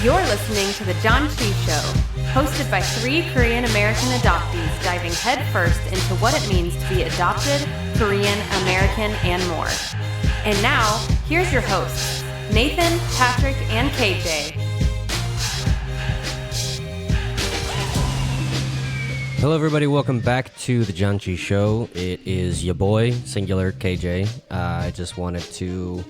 You're listening to the Janchi Show, hosted by 3 Korean American adoptees diving headfirst into what it means to be adopted, Korean American, and more. And now, here's your hosts, Nathan, Patrick, and KJ. Hello everybody, welcome back to the Janchi Show. It is your boy, singular KJ. I just wanted to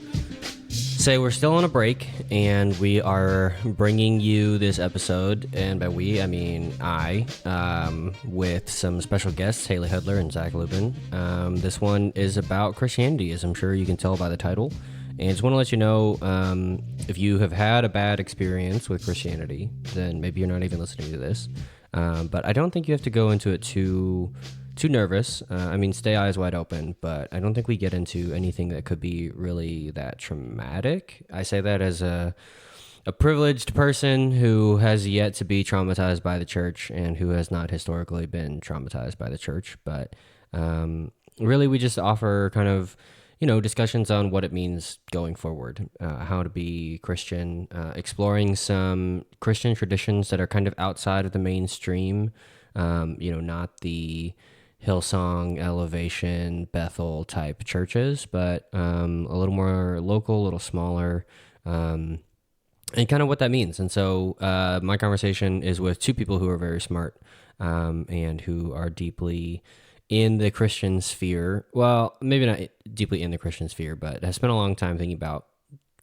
say we're still on a break, and we are bringing you this episode, and by we, I mean I, with some special guests, Haley Hudler and Zac Luben. This one is about Christianity, as I'm sure you can tell by the title. And just want to let you know, if you have had a bad experience with Christianity, then maybe you're not even listening to this. But I don't think you have to go into it too nervous. I mean, stay eyes wide open, but I don't think we get into anything that could be really that traumatic. I say that as a privileged person who has yet to be traumatized by the church and who has not historically been traumatized by the church. But really, we just offer kind of, discussions on what it means going forward, how to be Christian, exploring some Christian traditions that are kind of outside of the mainstream, not the Hillsong, Elevation, Bethel type churches, but a little more local, a little smaller, and kind of what that means. And so my conversation is with 2 people who are very smart and who are deeply in the Christian sphere. Well, maybe not deeply in the Christian sphere, but have spent a long time thinking about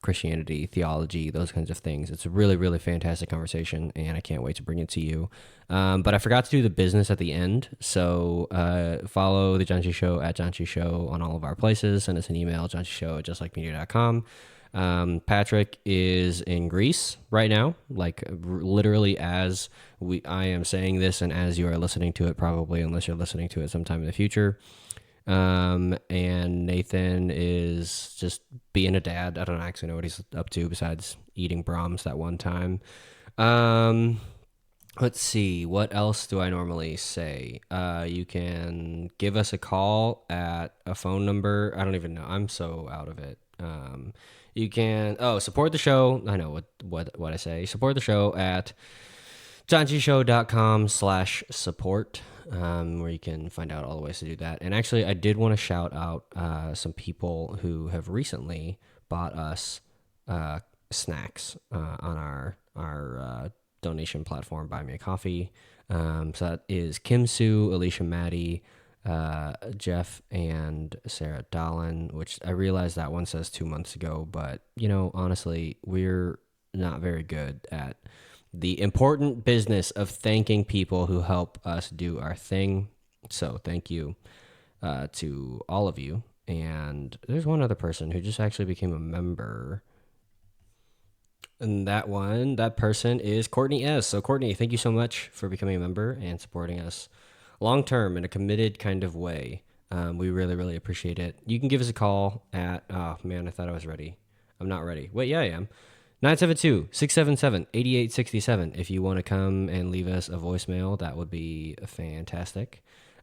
Christianity, theology, those kinds of things. It's a really, really fantastic conversation, and I can't wait to bring it to you. But I forgot to do the business at the end, so follow the Janchi Show at Janchi Show on all of our places. Send us an email, janchishow@justlikemedia.com. Patrick is in Greece right now, like literally as I am saying this and as you are listening to it, probably, unless you're listening to it sometime in the future. And Nathan is just being a dad. I don't actually know what he's up to besides eating Brahms that one time. Let's see. What else do I normally say? You can give us a call at a phone number. I don't even know. I'm so out of it. You can support the show. I know what I say. Support the show at janchishow.com/support, where you can find out all the ways to do that. And actually, I did want to shout out some people who have recently bought us snacks on our donation platform, Buy Me a Coffee. So that is Kim Sue, Alicia Maddie, Jeff, and Sarah Dolan, which I realized that one says 2 months ago, but honestly, we're not very good at the important business of thanking people who help us do our thing. So thank you to all of you. And there's one other person who just actually became a member, and that person is Courtney S. So Courtney, thank you so much for becoming a member and supporting us long-term in a committed kind of way. We really, really appreciate it. You can give us a call at, oh man, I thought I was ready. I'm not ready. Wait, yeah, I am. 972-677-8867. If you want to come and leave us a voicemail, that would be fantastic.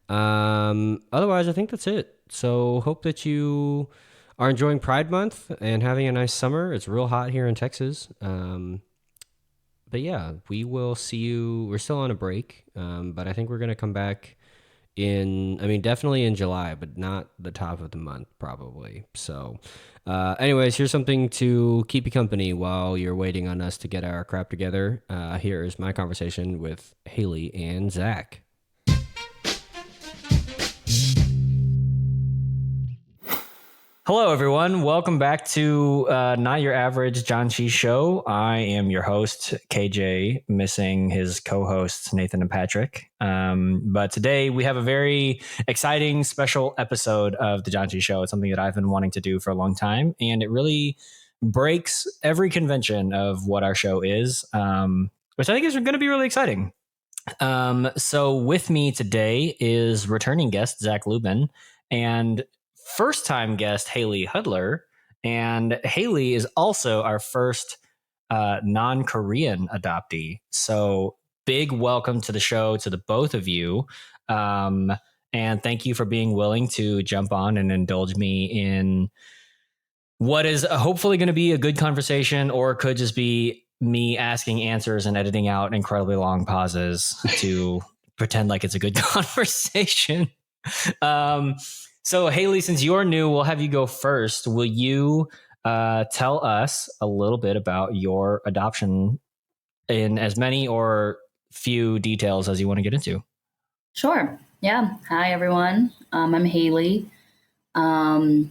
Otherwise, I think that's it. So hope that you are enjoying Pride Month and having a nice summer. It's real hot here in Texas. But yeah, we will see you. We're still on a break, but I think we're going to come back definitely in July, but not the top of the month, probably. So anyways, here's something to keep you company while you're waiting on us to get our crap together. Here is my conversation with Haley and Zac. Hello, everyone. Welcome back to Not Your Average Janchi Show. I am your host, KJ, missing his co-hosts, Nathan and Patrick. But today we have a very exciting, special episode of the Janchi Show. It's something that I've been wanting to do for a long time, and it really breaks every convention of what our show is, which I think is going to be really exciting. So with me today is returning guest, Zac Luben, and first-time guest, Haley Hudler. And Haley is also our first non-Korean adoptee. So big welcome to the show to the both of you. And thank you for being willing to jump on and indulge me in what is hopefully going to be a good conversation, or could just be me asking answers and editing out incredibly long pauses to pretend like it's a good conversation. So Haley, since you're new, we'll have you go first. Will you tell us a little bit about your adoption in as many or few details as you want to get into? Sure. Yeah. Hi, everyone. I'm Haley. I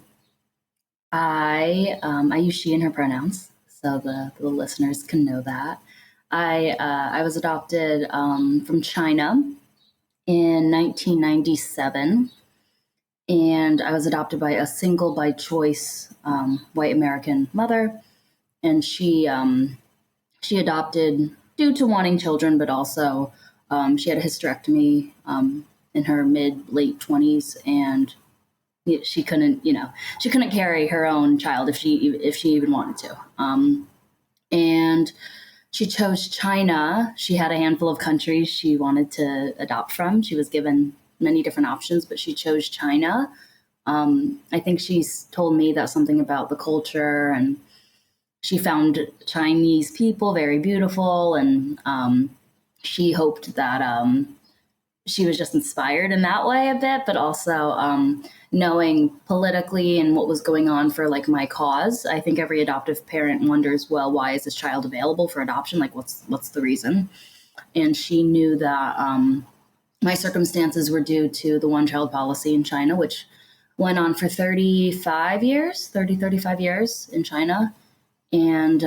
use she and her pronouns, so the listeners can know that. I was adopted from China in 1997, and I was adopted by a single by choice white American mother, and she adopted due to wanting children, but also she had a hysterectomy in her late 20s, and she couldn't carry her own child if she even wanted to. And she chose China. She had a handful of countries she wanted to adopt from. She was given many different options, but she chose China. I think she's told me that something about the culture, and she found Chinese people very beautiful, and she hoped that she was just inspired in that way a bit, but also knowing politically and what was going on for like my cause. I think every adoptive parent wonders, well, why is this child available for adoption? Like, what's the reason? And she knew that my circumstances were due to the one-child policy in China, which went on for 35 years in China. And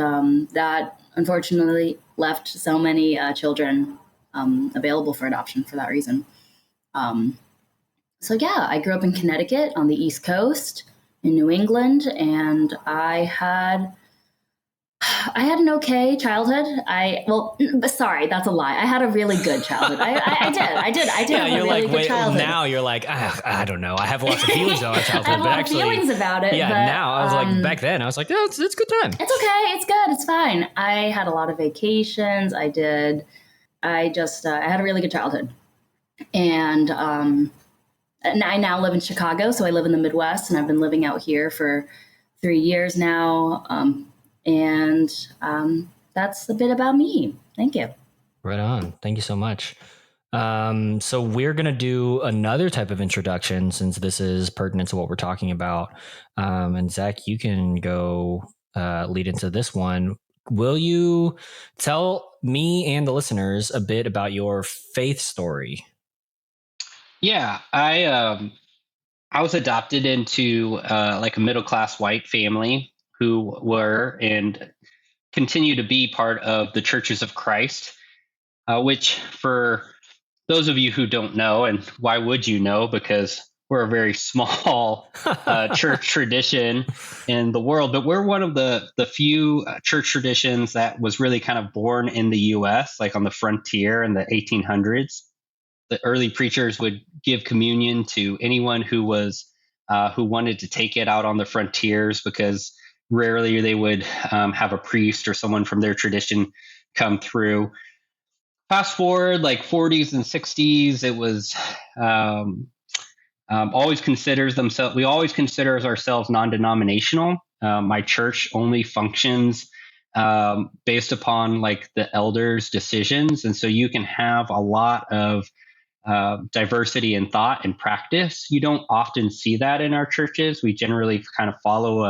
that unfortunately left so many children available for adoption for that reason. So yeah, I grew up in Connecticut on the East Coast in New England, and I had an okay childhood. Sorry, that's a lie. I had a really good childhood. I did Yeah, have you're a really like, good wait, childhood. now you're like, I don't know. I have lots of feelings about my I childhood, have a but lot actually, of feelings about it. yeah, but, now I was like, back then, I was like, yeah, it's a good time. It's okay. It's good. It's fine. I had a lot of vacations. I had a really good childhood. And I now live in Chicago, so I live in the Midwest, and I've been living out here for 3 years now. And that's a bit about me. Thank you. Right on. Thank you so much. So we're going to do another type of introduction since this is pertinent to what we're talking about. And Zach, you can go lead into this one. Will you tell me and the listeners a bit about your faith story? Yeah, I was adopted into like a middle-class white family who were and continue to be part of the Churches of Christ, which for those of you who don't know, and why would you know? Because we're a very small church tradition in the world, but we're one of the few church traditions that was really kind of born in the U.S., like on the frontier in the 1800s. The early preachers would give communion to anyone who wanted to take it out on the frontiers, because rarely they would have a priest or someone from their tradition come through. Fast forward like 40s and 60s, it was always we always consider ourselves non-denominational. My church only functions based upon like the elders' decisions, and so you can have a lot of diversity in thought and practice. You don't often see that in our churches. We generally kind of follow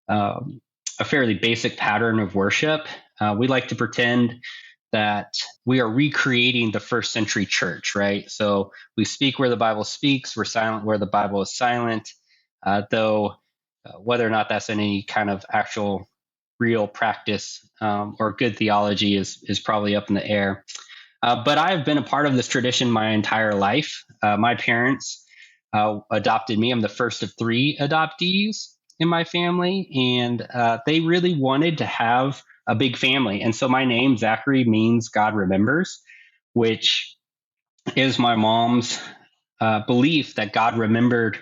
a fairly basic pattern of worship. We like to pretend that we are recreating the first century church, right? So we speak where the Bible speaks, we're silent where the Bible is silent, though whether or not that's any kind of actual real practice or good theology is probably up in the air. But I've been a part of this tradition my entire life. My parents adopted me. I'm the first of 3 adoptees in my family, and they really wanted to have a big family. And so my name, Zachary, means God remembers, which is my mom's belief that God remembered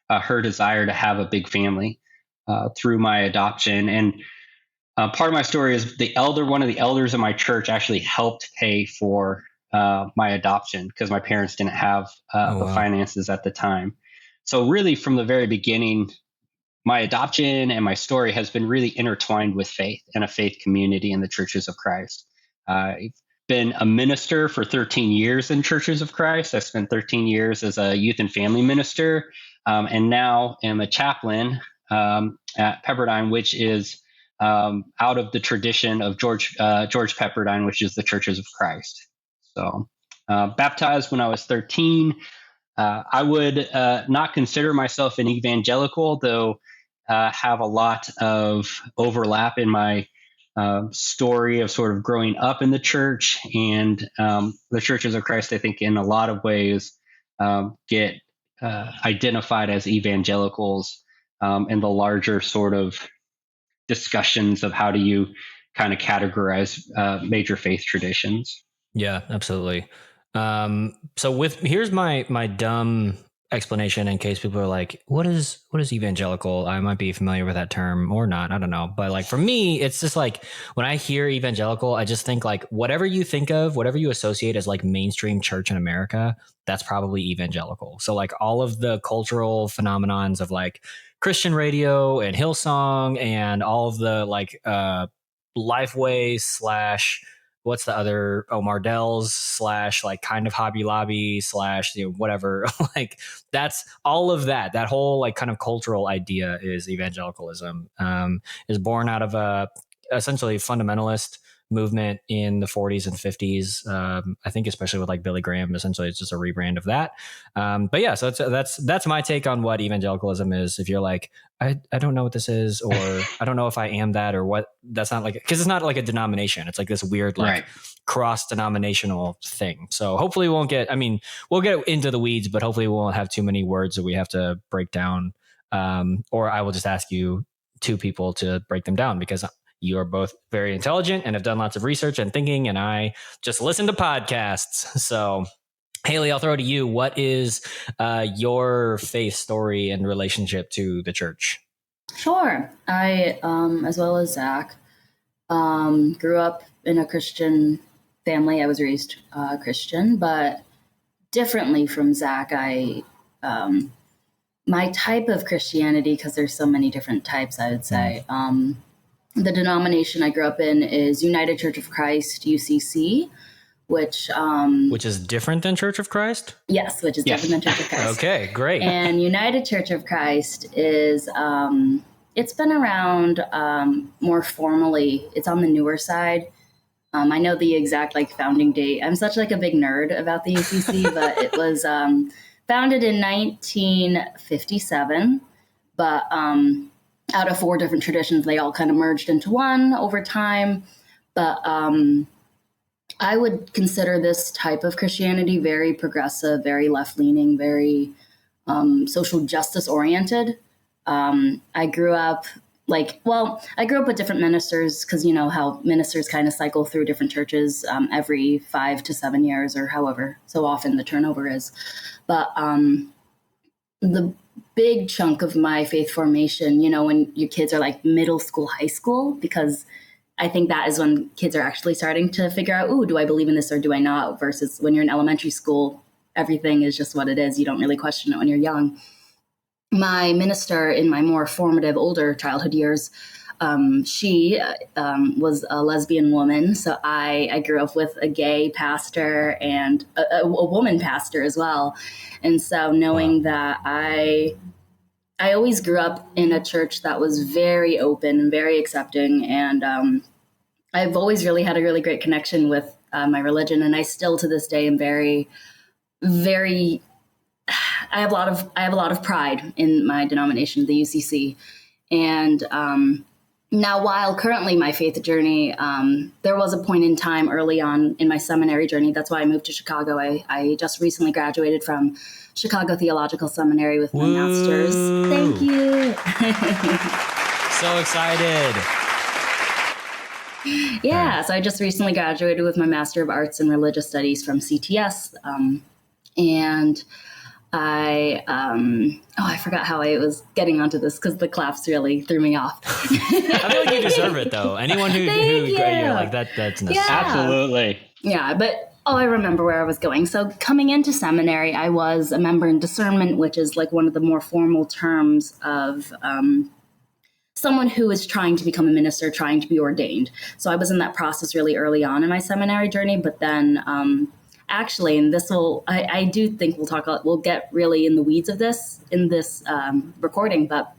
her desire to have a big family through my adoption. And part of my story is one of the elders in my church actually helped pay for my adoption because my parents didn't have the finances at the time. So really from the very beginning, my adoption and my story has been really intertwined with faith and a faith community in the Churches of Christ. I've been a minister for 13 years in Churches of Christ. I spent 13 years as a youth and family minister, and now am a chaplain at Pepperdine, which is out of the tradition of George Pepperdine, which is the Churches of Christ. So baptized when I was 13. I would not consider myself an evangelical, though have a lot of overlap in my story of sort of growing up in the church. And the Churches of Christ, I think, in a lot of ways get identified as evangelicals in the larger sort of discussions of how do you kind of categorize major faith traditions. Yeah, absolutely. So here's my dumb explanation in case people are like, what is evangelical? I might be familiar with that term or not. I don't know. But like for me, it's just like when I hear evangelical, I just think like whatever you think of, whatever you associate as like mainstream church in America, that's probably evangelical. So like all of the cultural phenomenons of like Christian radio and Hillsong and all of the like Lifeway / what's the other Mardell's / like kind of Hobby Lobby / whatever, like that's all of that whole like kind of cultural idea is evangelicalism, is born out of a essentially fundamentalist movement in the 40s and 50s. I think especially with like Billy Graham, essentially it's just a rebrand of that. But yeah, so that's my take on what evangelicalism is. If you're like, I don't know what this is, or I don't know if I am that or what, that's not like, because it's not like a denomination. It's like this weird like cross-denominational thing. So hopefully we'll get into the weeds, but hopefully we won't have too many words that we have to break down. Or I will just ask you two people to break them down, because you are both very intelligent and have done lots of research and thinking, and I just listen to podcasts. So, Haley, I'll throw it to you. What is your faith story and relationship to the church? Sure. I, as well as Zach, grew up in a Christian family. I was raised Christian, but differently from Zach. My type of Christianity, because there's so many different types, I would say, the denomination I grew up in is United Church of Christ, UCC, which is different than Church of Christ? Yes, which is different than Church of Christ. Okay, great. And United Church of Christ is, it's been around more formally. It's on the newer side. I know the exact like founding date. I'm such like a big nerd about the UCC, but it was founded in 1957. But out of 4 different traditions, they all kind of merged into one over time. But I would consider this type of Christianity very progressive, very left-leaning, very social justice oriented. I grew up with different ministers, because you know how ministers kind of cycle through different churches every 5 to 7 years, or however so often the turnover is. But the big chunk of my faith formation, you know, when your kids are like middle school, high school, because I think that is when kids are actually starting to figure out, do I believe in this or do I not? Versus when you're in elementary school, everything is just what it is. You don't really question it when you're young. My minister in my more formative, older childhood years, she was a lesbian woman. So I grew up with a gay pastor and a woman pastor as well. And so knowing that I always grew up in a church that was very open and very accepting. And I've always really had a really great connection with my religion. And I still to this day am very, very, I have a lot of pride in my denomination, the UCC. And now, while currently my faith journey, there was a point in time early on in my seminary journey. That's why I moved to Chicago. I just recently graduated from Chicago Theological Seminary with my master's. Thank you. So excited. Yeah, so I just recently graduated with my Master of Arts in Religious Studies from CTS. And I forgot how I was getting onto this because the claps really threw me off. I feel like you deserve it, though. Anyone who you're like that's necessary. Yeah. Absolutely. Yeah, but I remember where I was going. So coming into seminary, I was a member in discernment, which is like one of the more formal terms of someone who is trying to become a minister, trying to be ordained. So I was in that process really early on in my seminary journey. But then actually, and I do think we'll get really in the weeds of this in this recording, but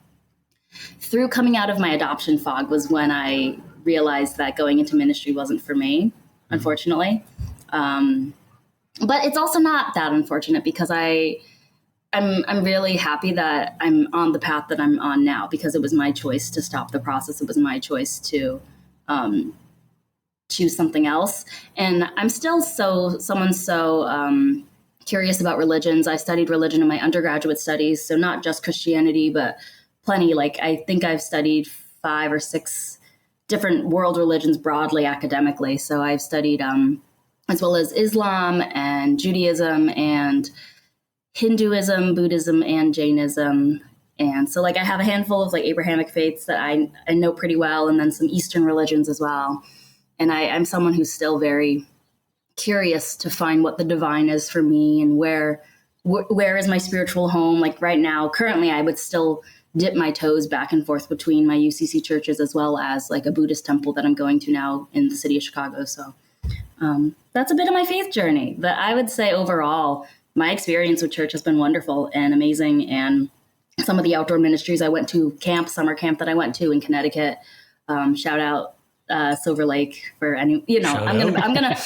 through coming out of my adoption fog was when I realized that going into ministry wasn't for me, unfortunately. But it's also not that unfortunate, because I'm really happy that I'm on the path that I'm on now, because it was my choice to stop the process. It was my choice to choose something else. And I'm still someone so curious about religions. I studied religion in my undergraduate studies, so not just Christianity, but plenty. Like, I think I've studied 5 or 6 different world religions broadly academically. So I've studied as well as Islam and Judaism and Hinduism, Buddhism, and Jainism. And so, like, I have a handful of like Abrahamic faiths that I know pretty well, and then some Eastern religions as well. And I'm someone who's still very curious to find what the divine is for me, and where is my spiritual home. Like right now, currently, I would still dip my toes back and forth between my UCC churches as well as like a Buddhist temple that I'm going to now in the city of Chicago. So that's a bit of my faith journey. But I would say overall, my experience with church has been wonderful and amazing. And some of the outdoor ministries I went to, summer camp that I went to in Connecticut, shout out Silver Lake for any, I'm gonna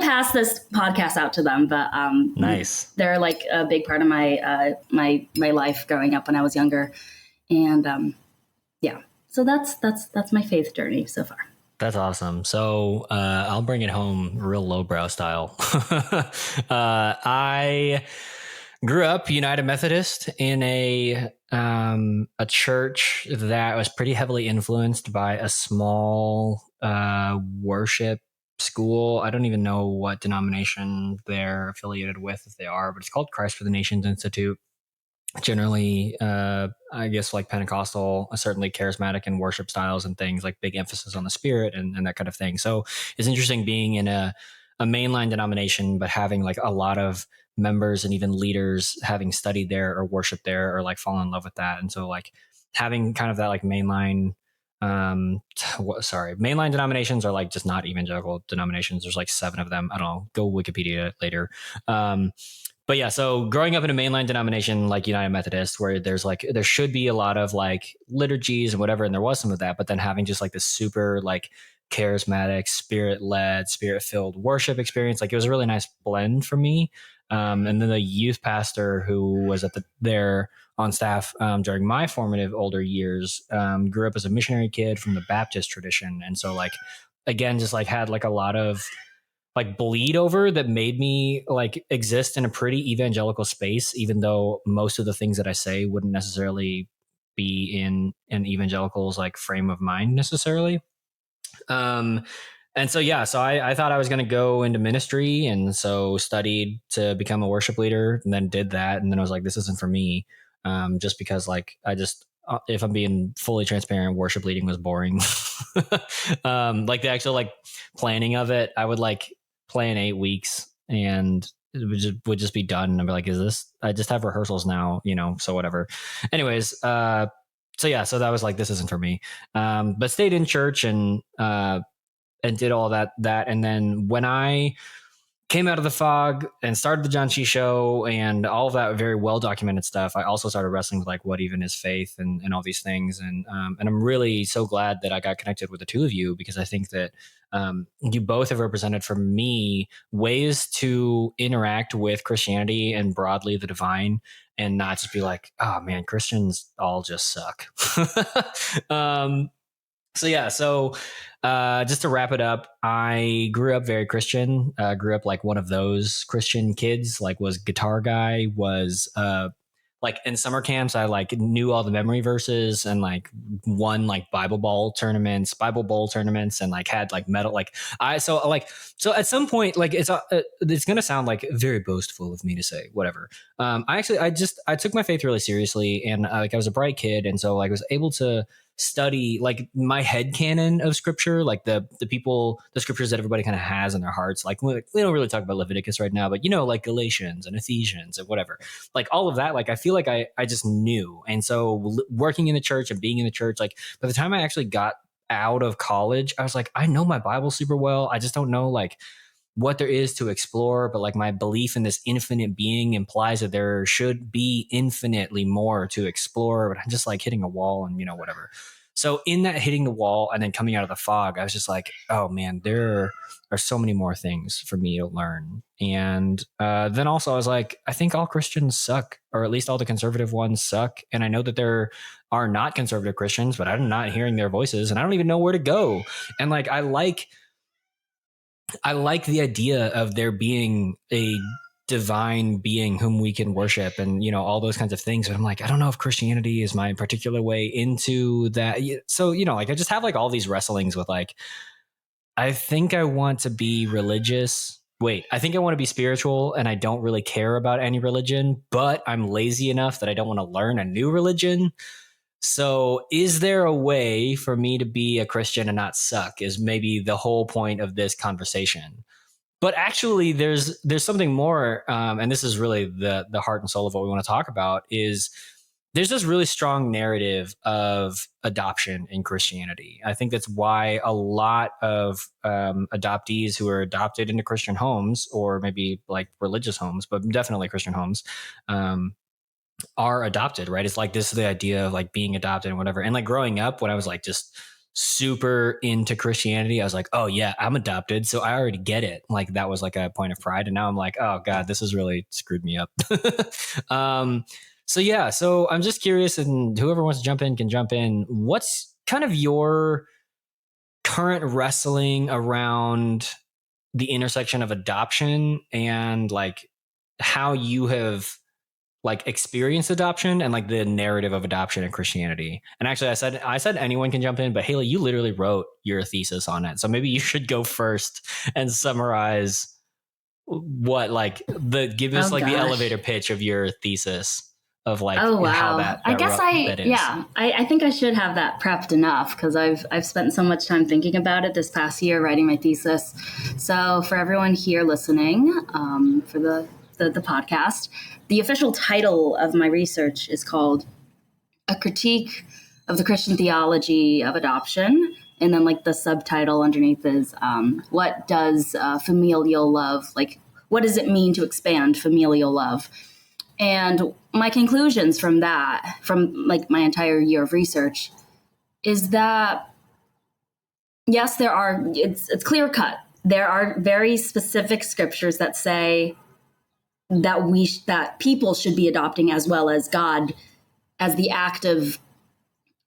pass this podcast out to them, but nice. They're like a big part of my my life growing up when I was younger, and so that's my faith journey so far. That's awesome. So I'll bring it home real lowbrow style. I grew up United Methodist in a church that was pretty heavily influenced by a small worship school. I don't even know what denomination they're affiliated with, if they are, but it's called Christ for the Nations Institute. Generally, I guess like Pentecostal, certainly charismatic in worship styles and things, like big emphasis on the spirit and that kind of thing. So it's interesting being in a mainline denomination, but having like a lot of members and even leaders having studied there or worshiped there or like fallen in love with that. And so like having kind of that like mainline denominations are like just not evangelical denominations. There's like 7 of them. I don't know, go Wikipedia later. But yeah, so growing up in a mainline denomination like United Methodist, where there should be a lot of like liturgies and whatever, and there was some of that, but then having just like this super like charismatic, spirit-led, spirit-filled worship experience, like it was a really nice blend for me. And then the youth pastor who was there on staff during my formative older years grew up as a missionary kid from the Baptist tradition, and so like again just like had like a lot of like bleed over that made me like exist in a pretty evangelical space, even though most of the things that I say wouldn't necessarily be in an evangelical's like frame of mind necessarily. And so, so I thought I was going to go into ministry, and so studied to become a worship leader, and then did that. And then I was like, this isn't for me. Just because like, if I'm being fully transparent, worship leading was boring. Like the actual like planning of it, I would like plan 8 weeks and it would just be done. And I'd be like, I just have rehearsals now, so whatever. Anyways, so that was like, this isn't for me. But stayed in church and did all that. And then when I came out of the fog and started the Janchi Show and all of that very well documented stuff, I also started wrestling with like what even is faith and all these things. And I'm really so glad that I got connected with the two of you, because I think that you both have represented for me ways to interact with Christianity and broadly the divine, and not just be like, oh man, Christians all just suck. So just to wrap it up, I grew up very Christian, grew up like one of those Christian kids, like was guitar guy, was like in summer camps, I like knew all the memory verses and like won like Bible Bowl tournaments, and like had like medal. So at some point, like it's going to sound like very boastful of me to say whatever. I took my faith really seriously, and like I was a bright kid. And so like I was able to study like my headcanon of scripture, like the scriptures that everybody kind of has in their hearts. Like we don't really talk about Leviticus right now, but like Galatians and Ephesians and whatever, like all of that. Like I feel like I just knew. And so working in the church and being in the church, like by the time I actually got out of college, I was like, I know my Bible super well. I just don't know like what there is to explore, but like my belief in this infinite being implies that there should be infinitely more to explore, but I'm just like hitting a wall and whatever. So in that hitting the wall and then coming out of the fog, I was just like, oh man, there are so many more things for me to learn. And then also I was like, I think all Christians suck, or at least all the conservative ones suck. And I know that there are not conservative Christians, but I'm not hearing their voices and I don't even know where to go. And like, I like the idea of there being a divine being whom we can worship and, all those kinds of things. But I'm like, I don't know if Christianity is my particular way into that. So, like I just have like all these wrestlings with like, I think I want to be religious. Wait, I think I want to be spiritual and I don't really care about any religion, but I'm lazy enough that I don't want to learn a new religion. So is there a way for me to be a Christian and not suck is maybe the whole point of this conversation. But actually there's something more. And this is really the heart and soul of what we want to talk about is there's this really strong narrative of adoption in Christianity. I think that's why a lot of adoptees who are adopted into Christian homes or maybe like religious homes, but definitely Christian homes, are adopted, right? It's like this is the idea of like being adopted and whatever. And like growing up when I was like just super into Christianity, I was like, oh yeah, I'm adopted. So I already get it. Like that was like a point of pride. And now I'm like, oh God, this has really screwed me up. So yeah, so I'm just curious, and whoever wants to jump in can jump in. What's kind of your current wrestling around the intersection of adoption and like how you have like experienced adoption and like the narrative of adoption in Christianity? And actually I said anyone can jump in, but Haley, you literally wrote your thesis on it. So maybe you should go first and summarize what like give us the elevator pitch of your thesis of like how that I guess that is. Yeah, I think I should have that prepped enough because I've spent so much time thinking about it this past year writing my thesis. So for everyone here listening, for the podcast, the official title of my research is called A Critique of the Christian Theology of Adoption. And then like the subtitle underneath is what does familial love, like what does it mean to expand familial love? And my conclusions from that, from like my entire year of research, is that yes, it's clear cut. There are very specific scriptures that say that that people should be adopting as well as God, as the act of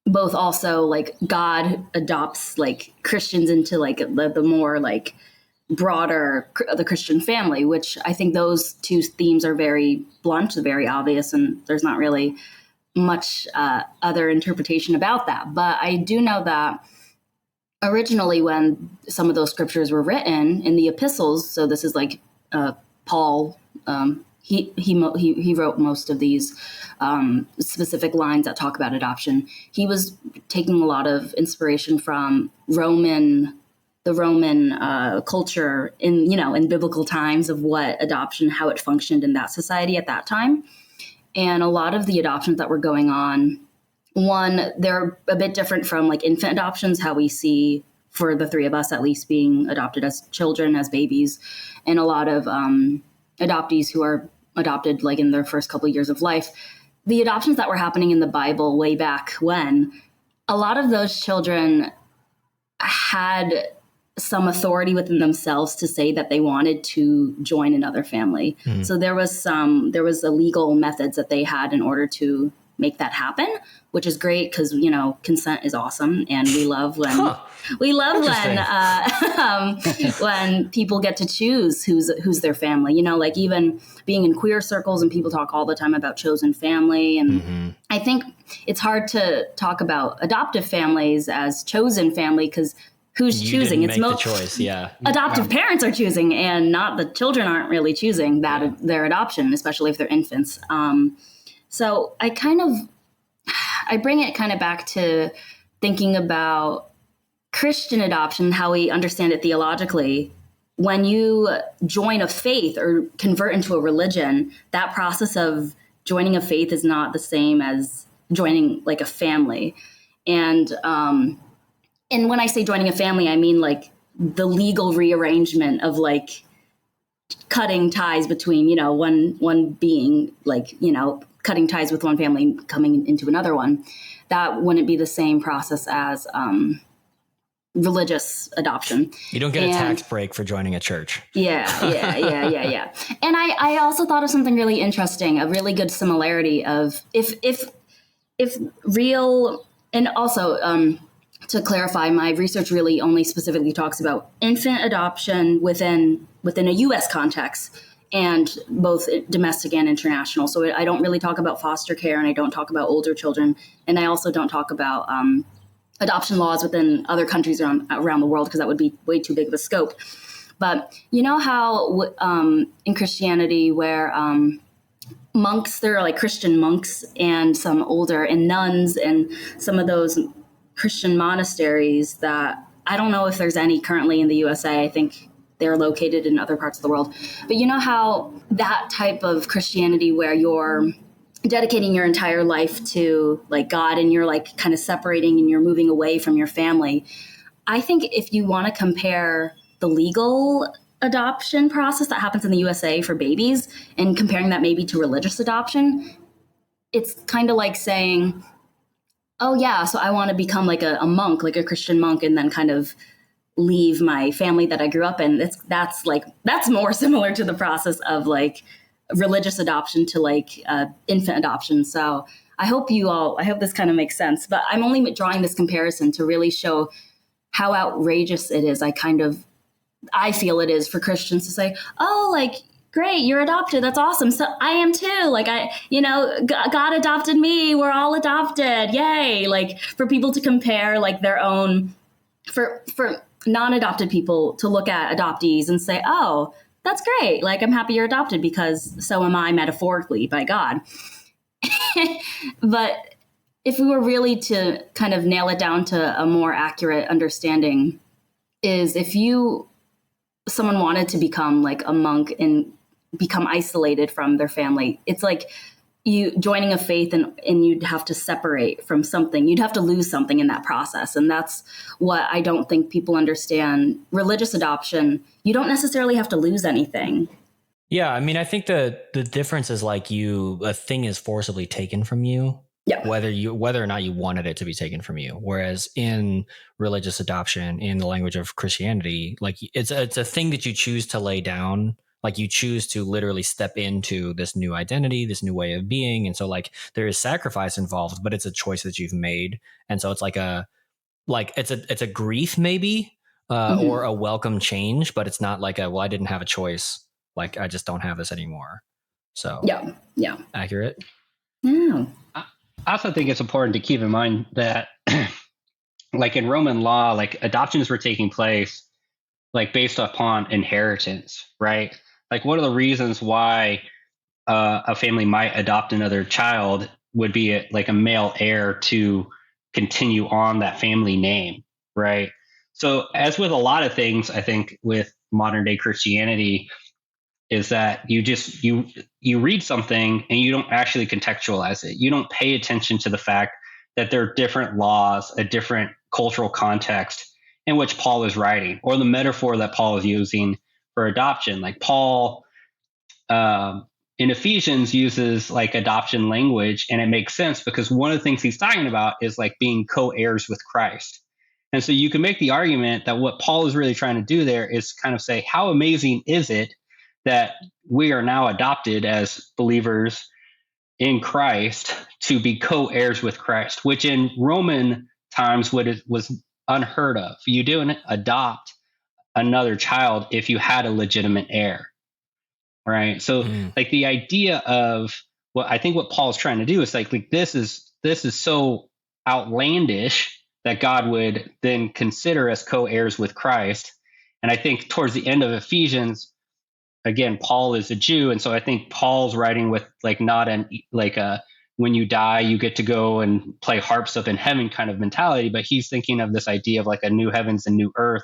both. Also like God adopts like Christians into like the more like broader the Christian family, which I think those two themes are very blunt, very obvious, and there's not really much other interpretation about that. But I do know that originally when some of those scriptures were written in the epistles, so this is like Paul, he wrote most of these specific lines that talk about adoption. He was taking a lot of inspiration from the Roman culture in biblical times of what adoption, how it functioned in that society at that time. And a lot of the adoptions that were going on, one, they're a bit different from like infant adoptions, how we see for the three of us at least being adopted as children, as babies, and a lot of adoptees who are adopted like in their first couple of years of life. The adoptions that were happening in the Bible way back when, a lot of those children had some authority within themselves to say that they wanted to join another family. Mm-hmm. So there was illegal methods that they had in order to make that happen, which is great because, consent is awesome. And we love when when people get to choose who's their family, like even being in queer circles and people talk all the time about chosen family. And mm-hmm. I think it's hard to talk about adoptive families as chosen family because who's choosing? It's the choice. Yeah. Adoptive parents are choosing, and not the children aren't really choosing their adoption, especially if they're infants. So I bring it kind of back to thinking about Christian adoption, how we understand it theologically, when you join a faith or convert into a religion, that process of joining a faith is not the same as joining like a family. And when I say joining a family, I mean like the legal rearrangement of like cutting ties between, you know, one being, like, you know, cutting ties with one family, coming into another one. That wouldn't be the same process as religious adoption. You don't get a tax break for joining a church. Yeah. And I also thought of something really interesting, a really good similarity of if real, and also to clarify, my research really only specifically talks about infant adoption within a U.S. context, and both domestic and international. So I don't really talk about foster care, and I don't talk about older children, and I also don't talk about adoption laws within other countries around the world, because that would be way too big of a scope. But you know how in Christianity, where monks, there are like Christian monks and some older, and nuns, and some of those Christian monasteries that I don't know if there's any currently in the USA. I think they're located in other parts of the world. But you know how that type of Christianity, where you're dedicating your entire life to like God, and you're like kind of separating and you're moving away from your family. I think if you want to compare the legal adoption process that happens in the USA for babies and comparing that maybe to religious adoption, it's kind of like saying, oh yeah, so I want to become like a monk, like a Christian monk, and then kind of leave my family that I grew up in. That's more similar to the process of like religious adoption to like infant adoption. So I hope this kind of makes sense, but I'm only drawing this comparison to really show how outrageous it is. I feel it is for Christians to say, oh, like, great, you're adopted. That's awesome. So I am too. Like God adopted me. We're all adopted. Yay. Like for people to compare like their own, for non-adopted people to look at adoptees and say, oh, that's great. Like, I'm happy you're adopted because so am I, metaphorically, by God. But if we were really to kind of nail it down to a more accurate understanding, is if someone wanted to become like a monk and become isolated from their family, it's like you joining a faith and you'd have to separate from something. You'd have to lose something in that process. And that's what I don't think people understand. Religious adoption, you don't necessarily have to lose anything. Yeah, I mean, I think the difference is like a thing is forcibly taken from you, yeah, whether or not you wanted it to be taken from you. Whereas in religious adoption, in the language of Christianity, like it's a thing that you choose to lay down. Like you choose to literally step into this new identity, this new way of being. And so like there is sacrifice involved, but it's a choice that you've made. And so it's it's a grief maybe, or a welcome change, but it's not like I didn't have a choice. Like I just don't have this anymore. So yeah. Accurate. Yeah. I also think it's important to keep in mind that like in Roman law, like adoptions were taking place like based upon inheritance, right? Like one of the reasons why a family might adopt another child would be like a male heir to continue on that family name, right? So as with a lot of things, I think with modern day Christianity is that you read something and you don't actually contextualize it. You don't pay attention to the fact that there are different laws, a different cultural context in which Paul is writing, or the metaphor that Paul is using for adoption. Like Paul in Ephesians uses like adoption language, and it makes sense because one of the things he's talking about is like being co-heirs with Christ. And so you can make the argument that what Paul is really trying to do there is kind of say, how amazing is it that we are now adopted as believers in Christ to be co-heirs with Christ, which in Roman times was unheard of. You didn't adopt another child if you had a legitimate heir, right? So like the idea of what Paul's trying to do is like this is so outlandish that God would then consider us co-heirs with Christ. And I think towards the end of Ephesians, again, Paul is a Jew, and so I think Paul's writing with like not when you die, you get to go and play harps up in heaven kind of mentality. But he's thinking of this idea of like a new heavens and new earth,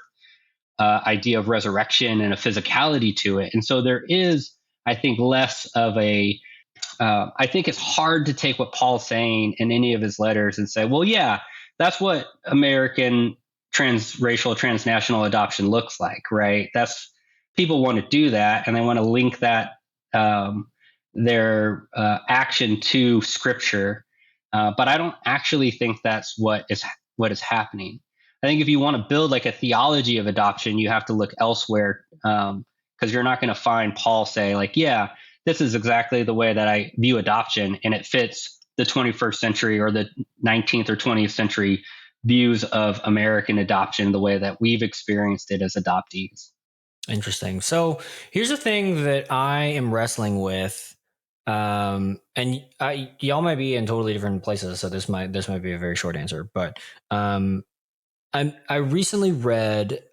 idea of resurrection and a physicality to it. And so there is, I think, less of a, I think it's hard to take what Paul's saying in any of his letters and say, well, yeah, that's what American transracial, transnational adoption looks like, right? That's, people want to do that, and they want to link that, their action to scripture. But I don't actually think that's what is happening. I think if you want to build like a theology of adoption, you have to look elsewhere, because you're not going to find Paul say like, yeah, this is exactly the way that I view adoption, and it fits the 21st century or the 19th or 20th century views of American adoption, the way that we've experienced it as adoptees. Interesting. So here's the thing that I am wrestling with. And y'all might be in totally different places, so this might be a very short answer. But I recently read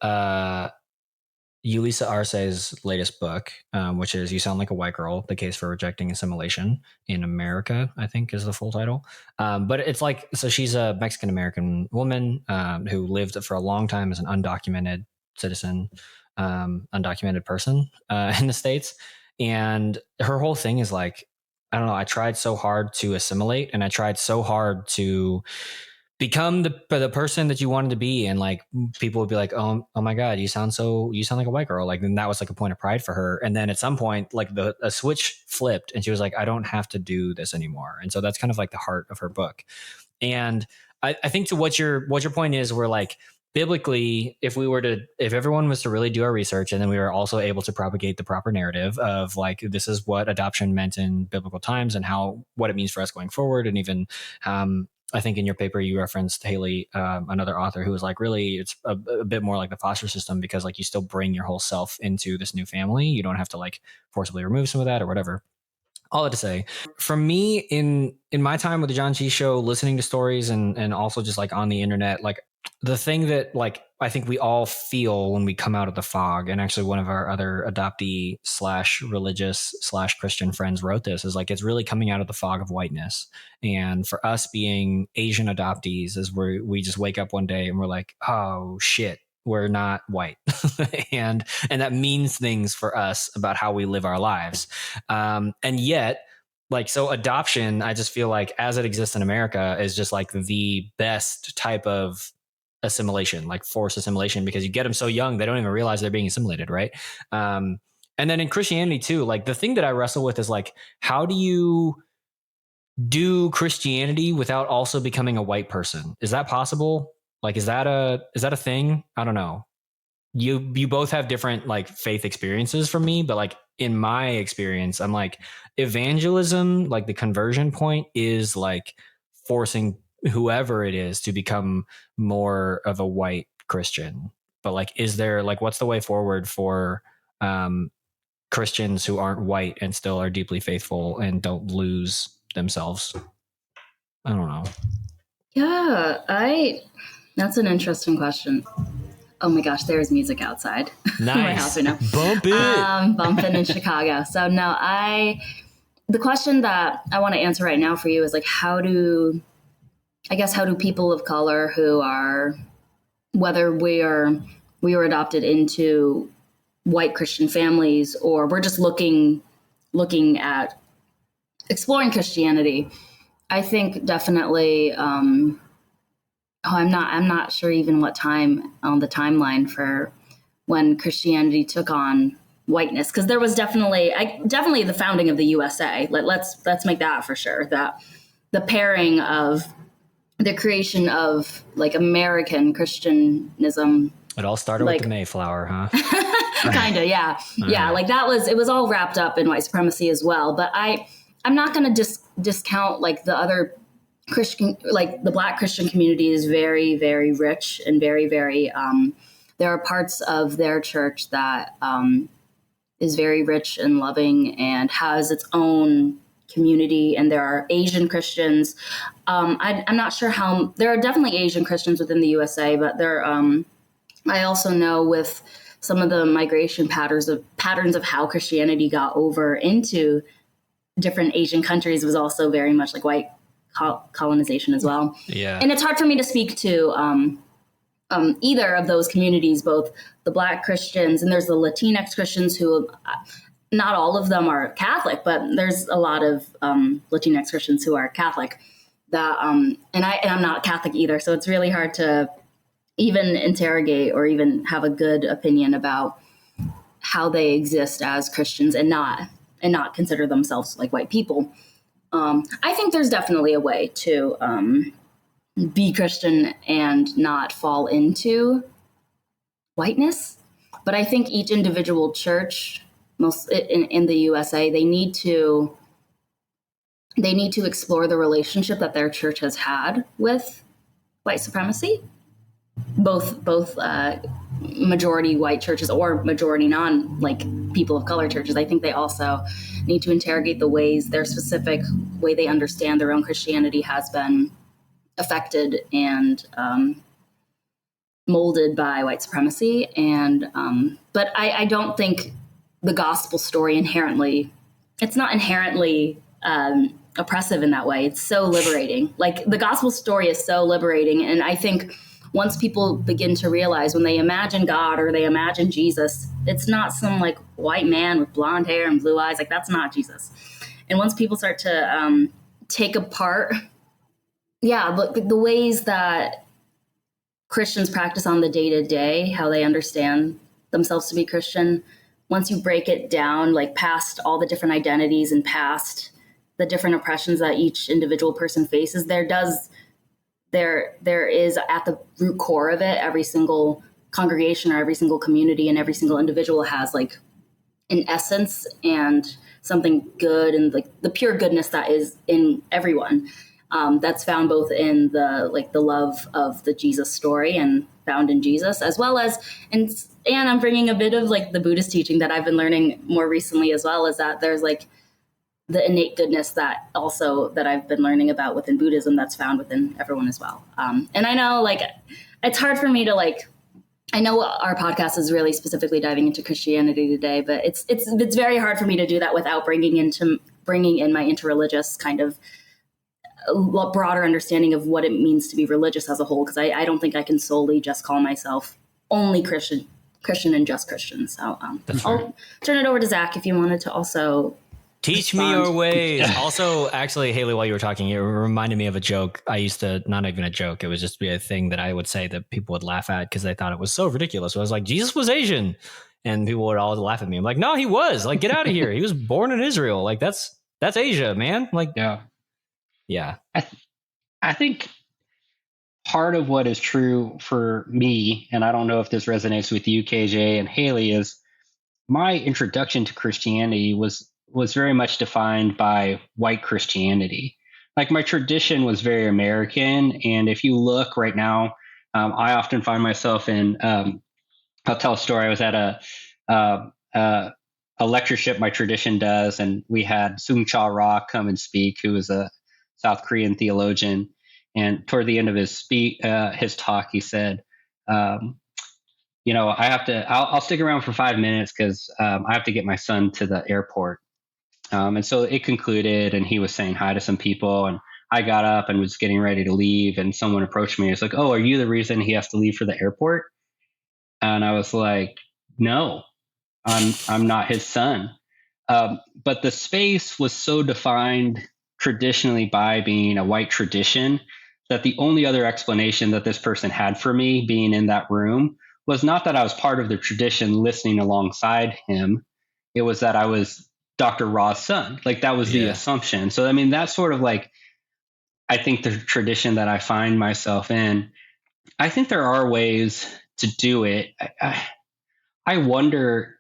Yulisa Arce's latest book, which is "You Sound Like a White Girl: The Case for Rejecting Assimilation in America," I think is the full title. But it's like, so she's a Mexican American woman who lived for a long time as an undocumented citizen, undocumented person in the States. And her whole thing is like, I don't know, I tried so hard to assimilate, and I tried so hard to become the person that you wanted to be. And like, people would be like, oh my God, you sound like a white girl. Like, and that was like a point of pride for her. And then at some point, like a switch flipped, and she was like, I don't have to do this anymore. And so that's kind of like the heart of her book. And I think to what your point is, we're like, biblically, if everyone was to really do our research, and then we were also able to propagate the proper narrative of like, this is what adoption meant in biblical times and what it means for us going forward. And even, I think in your paper, you referenced Haley, another author, who was like, really, it's a bit more like the foster system, because like you still bring your whole self into this new family. You don't have to like forcibly remove some of that or whatever. All that to say, for me, in my time with the Janchi Show, listening to stories and also just like on the internet, like the thing that like I think we all feel when we come out of the fog, and actually one of our other adoptee / religious / Christian friends wrote this, is like, it's really coming out of the fog of whiteness. And for us being Asian adoptees, is where we just wake up one day and we're like, oh shit, we're not white. and that means things for us about how we live our lives. And yet, like, so adoption, I just feel like as it exists in America, is just like the best type of assimilation, like forced assimilation, because you get them so young, they don't even realize they're being assimilated. Right. And then in Christianity too, like the thing that I wrestle with is like, how do you do Christianity without also becoming a white person? Is that possible? Like, is that a thing? I don't know. You both have different like faith experiences from me, but like in my experience, I'm like, evangelism, like the conversion point, is like forcing whoever it is to become more of a white Christian. But like, is there like, what's the way forward for Christians who aren't white and still are deeply faithful and don't lose themselves? I don't know. Yeah, that's an interesting question. Oh my gosh, there's music outside. Nice. My house right now. Bump it. Bumping in Chicago. So no, the question that I want to answer right now for you is like, how do people of color who are, whether we were adopted into white Christian families, or we're just looking at exploring Christianity, I think definitely, I'm not sure even what time on the timeline for when Christianity took on whiteness, because there was definitely the founding of the USA. Let's make that for sure, that the pairing of the creation of like American Christianism. It all started with the Mayflower, huh? Kind of, yeah. Yeah, like it was all wrapped up in white supremacy as well. But I'm not going to discount like the other Christian, like the Black Christian community is very, very rich and very, very, there are parts of their church that is very rich and loving and has its own community. And there are Asian Christians. I'm not sure how, there are definitely Asian Christians within the USA, but I also know with some of the migration patterns of how Christianity got over into different Asian countries was also very much like white colonization as well. Yeah. And it's hard for me to speak to either of those communities, both the Black Christians and there's the Latinx Christians who, not all of them are Catholic, but there's a lot of Latinx Christians who are Catholic. That and I'm not Catholic either, so it's really hard to even interrogate or even have a good opinion about how they exist as Christians and not consider themselves like white people. I think there's definitely a way to be Christian and not fall into whiteness, but I think each individual church, most in the USA, they need to explore the relationship that their church has had with white supremacy, both majority white churches or majority non people of color churches. I think they also need to interrogate their specific way they understand their own Christianity has been affected and molded by white supremacy. And but I don't think the gospel story it's not inherently oppressive in that way. It's so liberating. Like the gospel story is so liberating. And I think once people begin to realize when they imagine God or they imagine Jesus, it's not some white man with blonde hair and blue eyes. That's not Jesus. And once people start to take apart, the ways that Christians practice on the day-to-day, how they understand themselves to be Christian, once you break it down, past all the different identities and past the different oppressions that each individual person faces, there is at the root core of it, every single congregation or every single community and every single individual has an essence and something good and the pure goodness that is in everyone. That's found both in the love of the Jesus story and found in Jesus, as well as, and I'm bringing a bit of the Buddhist teaching that I've been learning more recently as well, is that there's the innate goodness that I've been learning about within Buddhism that's found within everyone as well. And I know it's hard for me to I know our podcast is really specifically diving into Christianity today, but it's very hard for me to do that without bringing in my interreligious kind of broader understanding of what it means to be religious as a whole. Cause I don't think I can solely just call myself only Christian and just Christian. So I'll turn it over to Zach if you wanted to also teach me your ways. Also, actually, Haley, while you were talking, it reminded me of a joke. I used to, not even a joke, it was just be a thing that I would say that people would laugh at because they thought it was so ridiculous. So I was like, Jesus was Asian. And people would all laugh at me. I'm like, no, he was. Get out of here. He was born in Israel. That's Asia, man. Yeah. I think part of what is true for me, and I don't know if this resonates with you, KJ and Haley, is my introduction to Christianity was very much defined by white Christianity. My tradition was very American. And if you look right now, I often find myself in, I'll tell a story. I was at a lectureship my tradition does, and we had Sung Cha Ra come and speak, who is a South Korean theologian. And toward the end of his talk, he said, I'll stick around for 5 minutes because I have to get my son to the airport. And so it concluded, and he was saying hi to some people, and I got up and was getting ready to leave, and someone approached me. It's like, "Oh, are you the reason he has to leave for the airport?" And I was like, "No, I'm not his son." But the space was so defined traditionally by being a white tradition that the only other explanation that this person had for me being in that room was not that I was part of the tradition listening alongside him. It was that I was Dr. Ra's son. That was the assumption. So, that's sort of I think the tradition that I find myself in. I think there are ways to do it. I wonder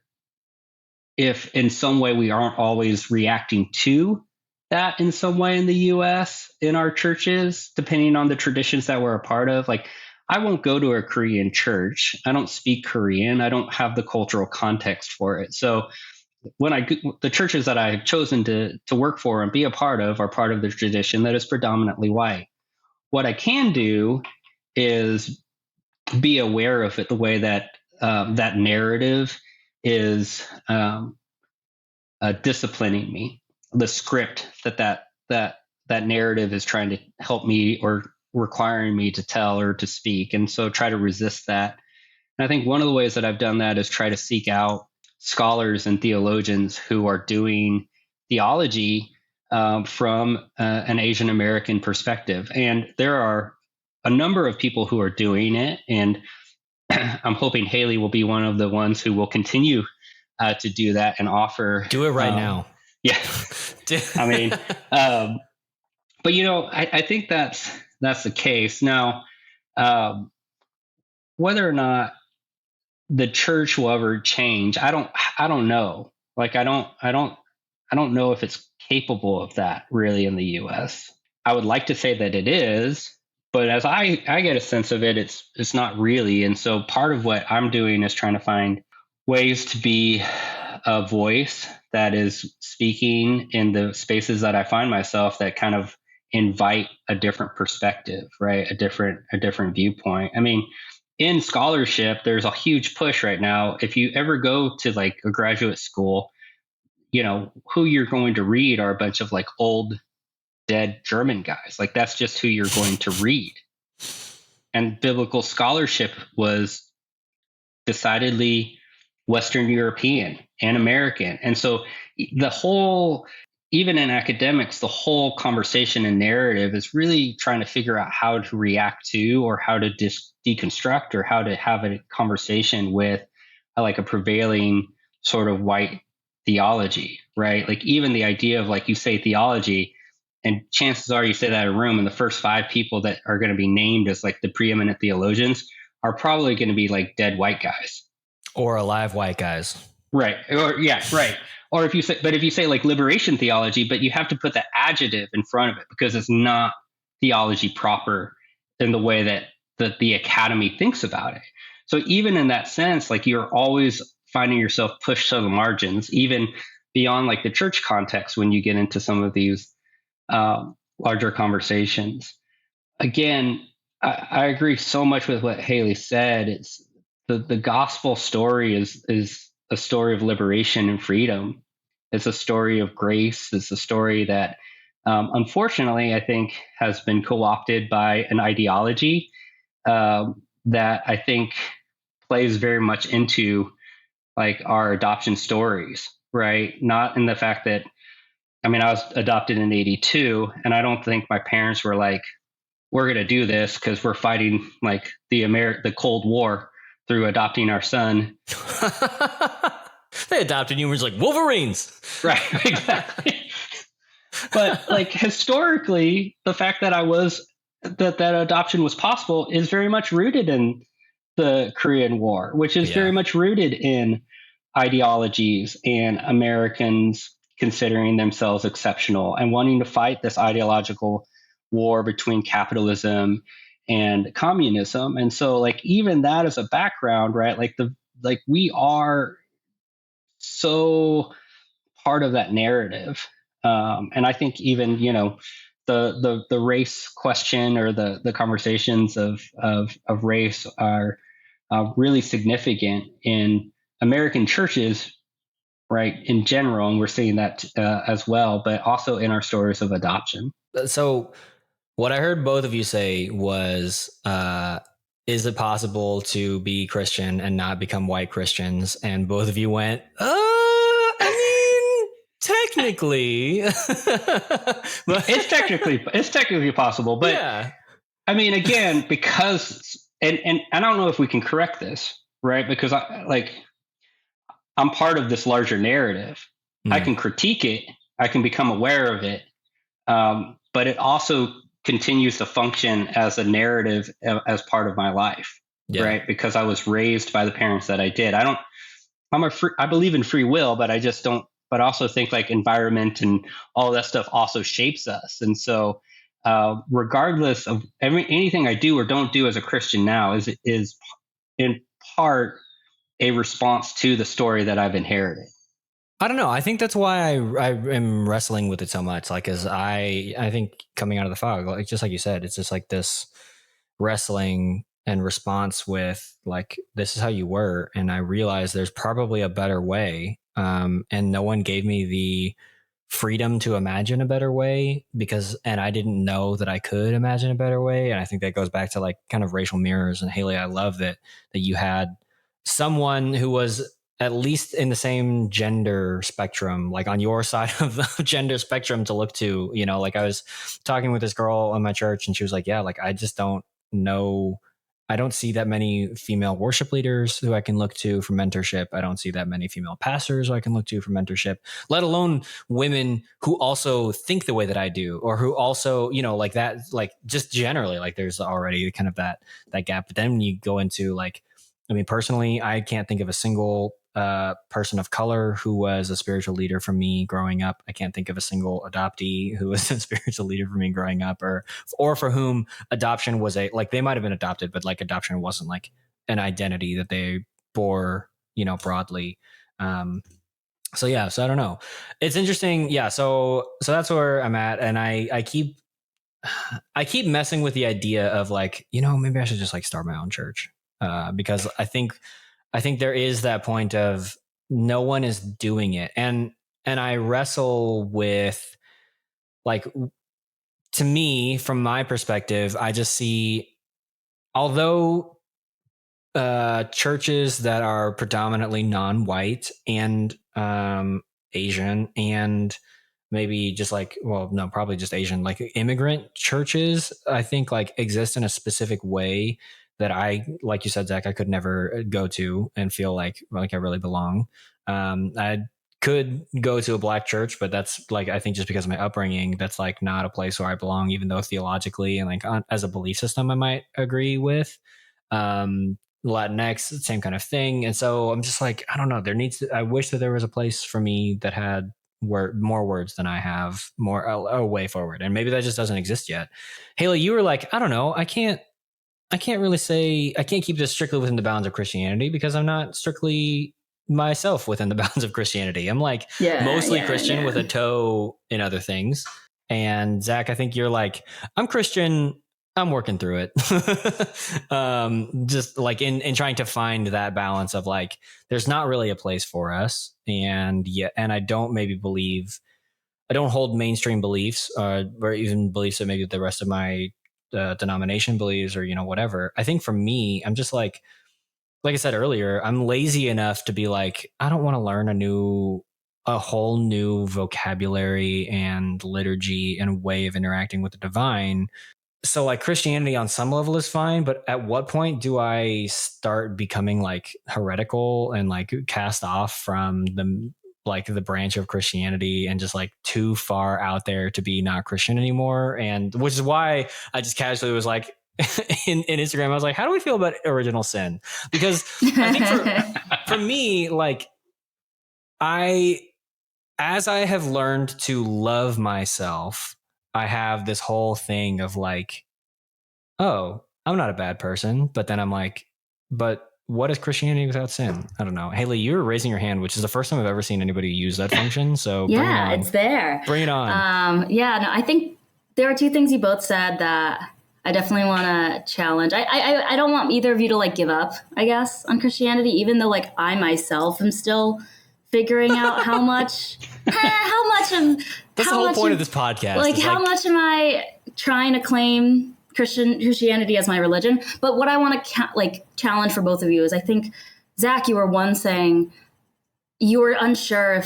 if in some way we aren't always reacting to that in some way in the US, in our churches, depending on the traditions that we're a part of. I won't go to a Korean church. I don't speak Korean. I don't have the cultural context for it. So when the churches that I've chosen to work for and be a part of are part of the tradition that is predominantly white. What I can do is be aware of it, the way that that narrative is disciplining me, the script that that narrative is trying to help me or requiring me to tell or to speak. And so try to resist that. And I think one of the ways that I've done that is try to seek out scholars and theologians who are doing theology from an Asian American perspective. And there are a number of people who are doing it. And I'm hoping Haley will be one of the ones who will continue to do that and offer. Do it right now. Yeah. I mean, but I think that's the case. Now, whether or not the church will ever change, I don't know. Like, I don't know if it's capable of that really in the US. I would like to say that it is, but as I get a sense of it, it's not really. And so part of what I'm doing is trying to find ways to be a voice that is speaking in the spaces that I find myself that kind of invite a different perspective, right? A different viewpoint. I mean, in scholarship, there's a huge push right now. If you ever go to like a graduate school, who you're going to read are a bunch of like old, dead German guys. Like, that's just who you're going to read. And biblical scholarship was decidedly Western European and American. And so even in academics, the whole conversation and narrative is really trying to figure out how to react to, or how to deconstruct, or how to have a conversation with like a prevailing sort of white theology, right? Like, even the idea of, like, you say theology, and chances are you say that in a room, and the first 5 people that are going to be named as like the preeminent theologians are probably going to be like dead white guys. Or alive white guys. Right. Or yeah, right. Or if you say like liberation theology, but you have to put the adjective in front of it because it's not theology proper in the way that the academy thinks about it. So even in that sense, like, you're always finding yourself pushed to the margins, even beyond like the church context when you get into some of these larger conversations. Again, I agree so much with what Haley said. It's the gospel story is a story of liberation and freedom. It's a story of grace. It's a story that, unfortunately, I think has been co-opted by an ideology that I think plays very much into like our adoption stories, right? Not in the fact that, I mean, I was adopted in '82, and I don't think my parents were like, we're going to do this because we're fighting like the Cold War through adopting our son. They adopted you and was like, Wolverines. Right, exactly. But like, historically, the fact that that adoption was possible is very much rooted in the Korean War, which is very much rooted in ideologies and Americans considering themselves exceptional and wanting to fight this ideological war between capitalism and communism. And so like, even that as a background, right? Like we are so part of that narrative. And I think even, the race question or the conversations of race are really significant in American churches, right, in general. And we're seeing that as well, but also in our stories of adoption. So what I heard both of you say was, is it possible to be Christian and not become white Christians? And both of you went, technically. It's technically possible, but yeah. I mean, again, because and I don't know if we can correct this, right? Because I'm part of this larger narrative. I can critique it, I can become aware of it, but it also continues to function as a narrative as part of my life, right? Because I was raised by the parents that I did. I believe in free will, but I just don't. But I also think like environment and all that stuff also shapes us. And so, regardless of anything I do or don't do as a Christian now, is in part a response to the story that I've inherited. I don't know. I think that's why I am wrestling with it so much. Like, as I think coming out of the fog, like just like you said, it's just like this wrestling and response with like, this is how you were. And I realized there's probably a better way. And no one gave me the freedom to imagine a better way and I didn't know that I could imagine a better way. And I think that goes back to like kind of racial mirrors. And Haley, I love that you had someone who was at least in the same gender spectrum, like on your side of the gender spectrum to look to, you know, like I was talking with this girl in my church and she was like, yeah, like I just don't know. I don't see that many female worship leaders who I can look to for mentorship. I don't see that many female pastors who I can look to for mentorship, let alone women who also think the way that I do, or who also, you know, like that, like just generally, like there's already kind of that gap. But then when you go into like, I mean, personally, I can't think of a single person of color who was a spiritual leader for me growing up. I can't think of a single adoptee who was a spiritual leader for me growing up, or for whom adoption was like they might have been adopted, but like adoption wasn't like an identity that they bore, you know, broadly. So I don't know. It's interesting. Yeah. So that's where I'm at. And I keep messing with the idea of like, you know, maybe I should just like start my own church. Because I think there is that point of no one is doing it. And I wrestle with like, to me, from my perspective, I just see, although churches that are predominantly non-white and Asian and maybe just like, well, no, probably just Asian, like immigrant churches, I think like exist in a specific way that I, like you said, Zach, I could never go to and feel like I really belong. I could go to a black church, but that's like, I think just because of my upbringing, that's like not a place where I belong, even though theologically and like as a belief system, I might agree with. Latinx, same kind of thing. And so I'm just like, I don't know, I wish that there was a place for me that had more words than I have, more a way forward. And maybe that just doesn't exist yet. Haley, you were like, I don't know, I can't really say, I can't keep this strictly within the bounds of Christianity because I'm not strictly myself within the bounds of Christianity. I'm like mostly Christian with a toe in other things. And Zach, I think you're like, I'm Christian, I'm working through it. Just like in trying to find that balance of like, there's not really a place for us. And I don't hold mainstream beliefs, or even beliefs that maybe the rest of my denomination believes, or, you know, whatever. I think for me, I'm just like I said earlier, I'm lazy enough to be like, I don't want to learn a whole new vocabulary and liturgy and way of interacting with the divine. So like Christianity on some level is fine, but at what point do I start becoming like heretical and like cast off from the branch of Christianity and just like too far out there to be not Christian anymore? And which is why I just casually was like, in Instagram, I was like, how do we feel about original sin? Because I think for me, like as I have learned to love myself, I have this whole thing of like, oh, I'm not a bad person. But then I'm like, but what is Christianity without sin? I don't know. Haley, you were raising your hand, which is the first time I've ever seen anybody use that function. So yeah, it's there. Bring it on. I think there are two things you both said that I definitely want to challenge. I don't want either of you to like give up, I guess, on Christianity, even though like I myself am still figuring out how much of that's the whole point of this podcast. Like how much am I trying to claim Christianity as my religion? But what I want to challenge for both of you is, I think, Zach, you were one saying you were unsure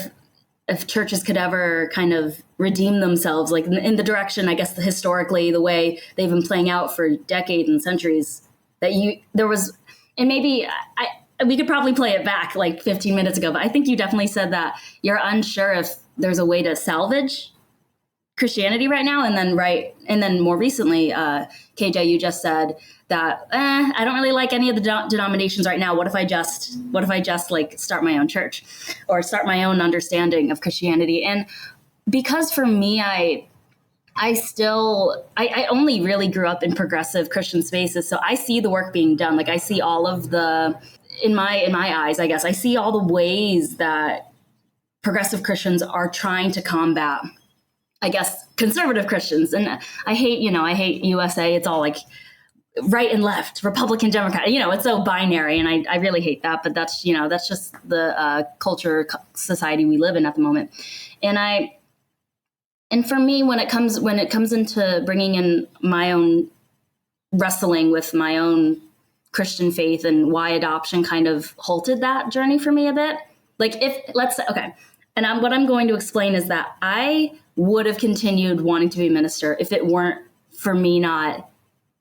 if churches could ever kind of redeem themselves, like in the direction, I guess, historically, the way they've been playing out for decades and centuries, and maybe we could probably play it back like 15 minutes ago, but I think you definitely said that you're unsure if there's a way to salvage Christianity right now. And then more recently, KJ, you just said that I don't really like any of the denominations right now. What if I just like start my own church or start my own understanding of Christianity? And because for me, I only really grew up in progressive Christian spaces, so I see the work being done. Like I see all of in my eyes, I guess, I see all the ways that progressive Christians are trying to combat, I guess, conservative Christians. And I hate USA. It's all like right and left, Republican, Democrat, it's so binary. And I really hate that, but that's just the culture society we live in at the moment. And And for me, when it comes into bringing in my own wrestling with my own Christian faith and why adoption kind of halted that journey for me a bit. Like let's say, okay. And what I'm going to explain is that I would have continued wanting to be a minister if it weren't for me not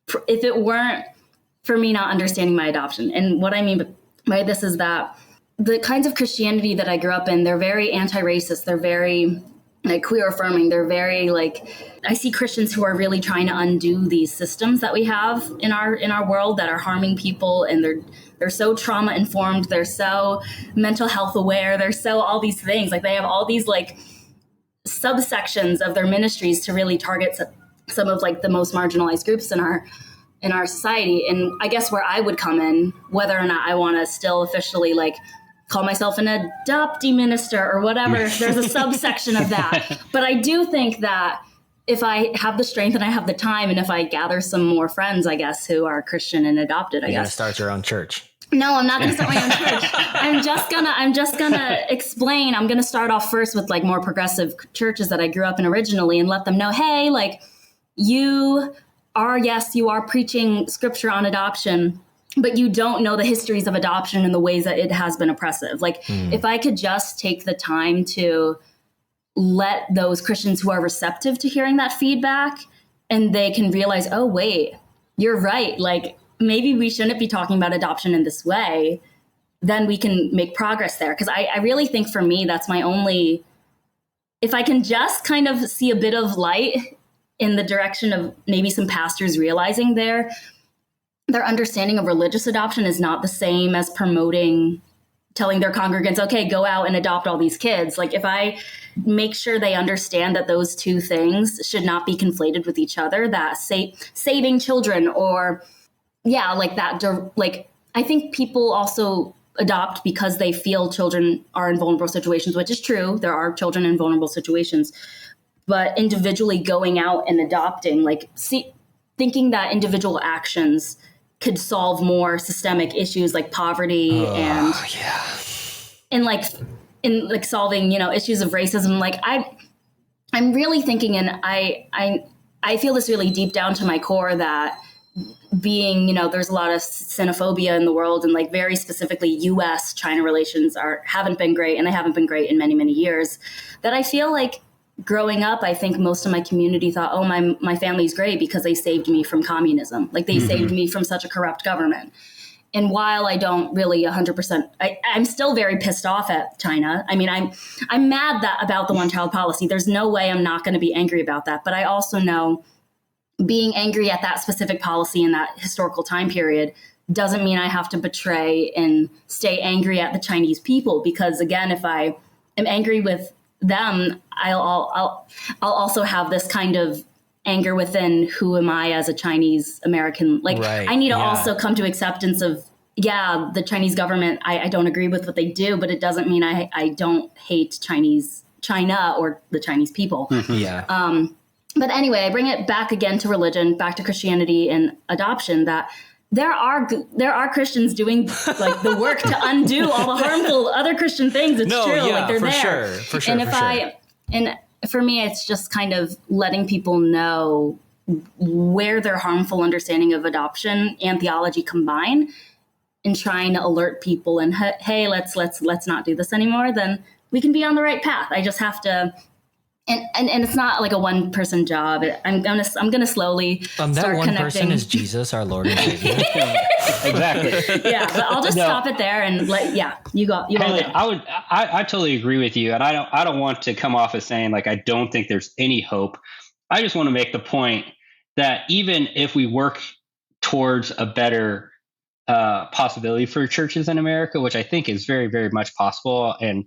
understanding my adoption. And what I mean by this is that the kinds of Christianity that I grew up in, they're very anti-racist. They're very like queer affirming. They're very like, I see Christians who are really trying to undo these systems that we have in our world that are harming people, and they're so trauma informed. They're so mental health aware. They're so all these things. Like they have all these like subsections of their ministries to really target some of like the most marginalized groups in our society. And I guess where I would come in, whether or not I want to still officially like call myself an adoptee minister or whatever, there's a subsection of that. But I do think that if I have the strength and I have the time, and if I gather some more friends, I guess, who are Christian and adopted, You're gonna start your own church. No, I'm not going to start my own church. I'm just gonna explain. I'm going to start off first with like more progressive churches that I grew up in originally, and let them know, hey, like you are preaching scripture on adoption, but you don't know the histories of adoption and the ways that it has been oppressive. Like if I could just take the time to let those Christians who are receptive to hearing that feedback, and they can realize, oh, wait, you're right. Like maybe we shouldn't be talking about adoption in this way, then we can make progress there. Because I really think for me, that's my only, if I can just kind of see a bit of light in the direction of maybe some pastors realizing their understanding of religious adoption is not the same as telling their congregants, okay, go out and adopt all these kids. Like if I make sure they understand that those two things should not be conflated with each other, that saving children or like that, like I think people also adopt because they feel children are in vulnerable situations, which is true. There are children in vulnerable situations, but individually going out and adopting, like thinking that individual actions could solve more systemic issues like poverty and solving, issues of racism. Like I'm really thinking, and I feel this really deep down to my core, that being, there's a lot of xenophobia in the world, and like very specifically US-China relations haven't been great, and they haven't been great in many, many years, that I feel like growing up, I think most of my community thought, oh, my family's great because they saved me from communism. Like they saved me from such a corrupt government. And while I don't really 100%, I'm still very pissed off at China. I mean, I'm mad about the one-child policy. There's no way I'm not going to be angry about that. But I also know being angry at that specific policy in that historical time period doesn't mean I have to betray and stay angry at the Chinese people. Because again, if I am angry with them, I'll also have this kind of anger within, who am I as a Chinese American? Like I need to also come to acceptance of, the Chinese government, I don't agree with what they do, but it doesn't mean I don't hate China or the Chinese people. But anyway, I bring it back again to religion, back to Christianity and adoption, that there are Christians doing like the work to undo all the harmful other Christian things. It's true. Like they're there. For sure. And for me, it's just kind of letting people know where their harmful understanding of adoption and theology combine, and trying to alert people and, hey, let's not do this anymore. Then we can be on the right path. I just have to. And it's not like a one person job. I'm gonna slowly start that one connecting. Person is Jesus, our Lord and Savior. Exactly. Yeah, but I'll just stop it there and you go. Haley, I totally agree with you, and I don't want to come off as saying like I don't think there's any hope. I just want to make the point that even if we work towards a better possibility for churches in America, which I think is very, very much possible, and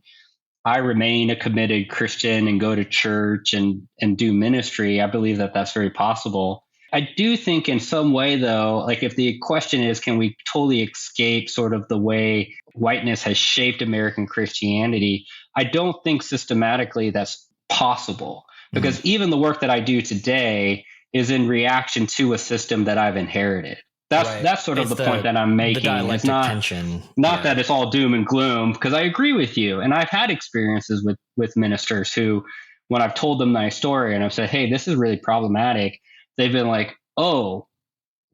I remain a committed Christian and go to church and do ministry, I believe that that's very possible. I do think in some way, though, like if the question is, can we totally escape sort of the way whiteness has shaped American Christianity? I don't think systematically that's possible, because even the work that I do today is in reaction to a system that I've inherited. That's sort of the point that I'm making. It's not tension. That it's all doom and gloom, because I agree with you. And I've had experiences with ministers who when I've told them my story and I've said, hey, this is really problematic, they've been like, oh,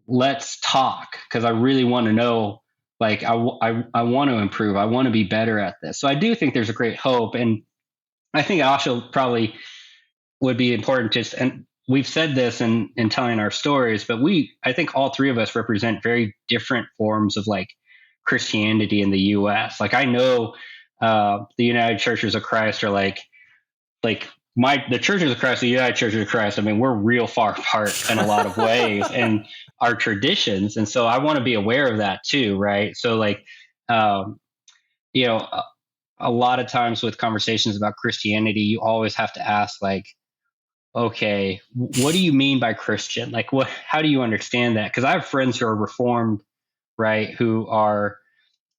let's talk, because I really want to know, like, I want to improve. I want to be better at this. So I do think there's a great hope. And I think also probably would be important to, and we've said this in telling our stories, but I think all three of us represent very different forms of like Christianity in the U.S. Like I know the United Churches of Christ are like the Churches of Christ, the United Churches of Christ. I mean, we're real far apart in a lot of ways and our traditions, and so I want to be aware of that too, right? So like, you know, a lot of times with conversations about Christianity, you always have to ask like, okay, what do you mean by Christian? Like, how do you understand that? Because I have friends who are Reformed, right, who are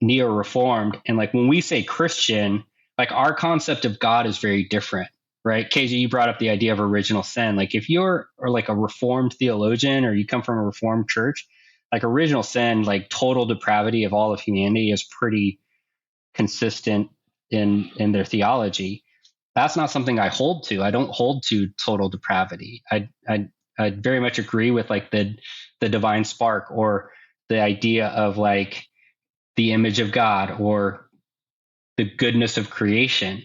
neo-Reformed, and like when we say Christian, like our concept of God is very different, right? KJ, you brought up the idea of original sin. Like if you're or like a Reformed theologian or you come from a Reformed church, like original sin, like total depravity of all of humanity is pretty consistent in their theology. That's not something I hold to. I don't hold to total depravity. I very much agree with like the divine spark or the idea of like the image of God or the goodness of creation.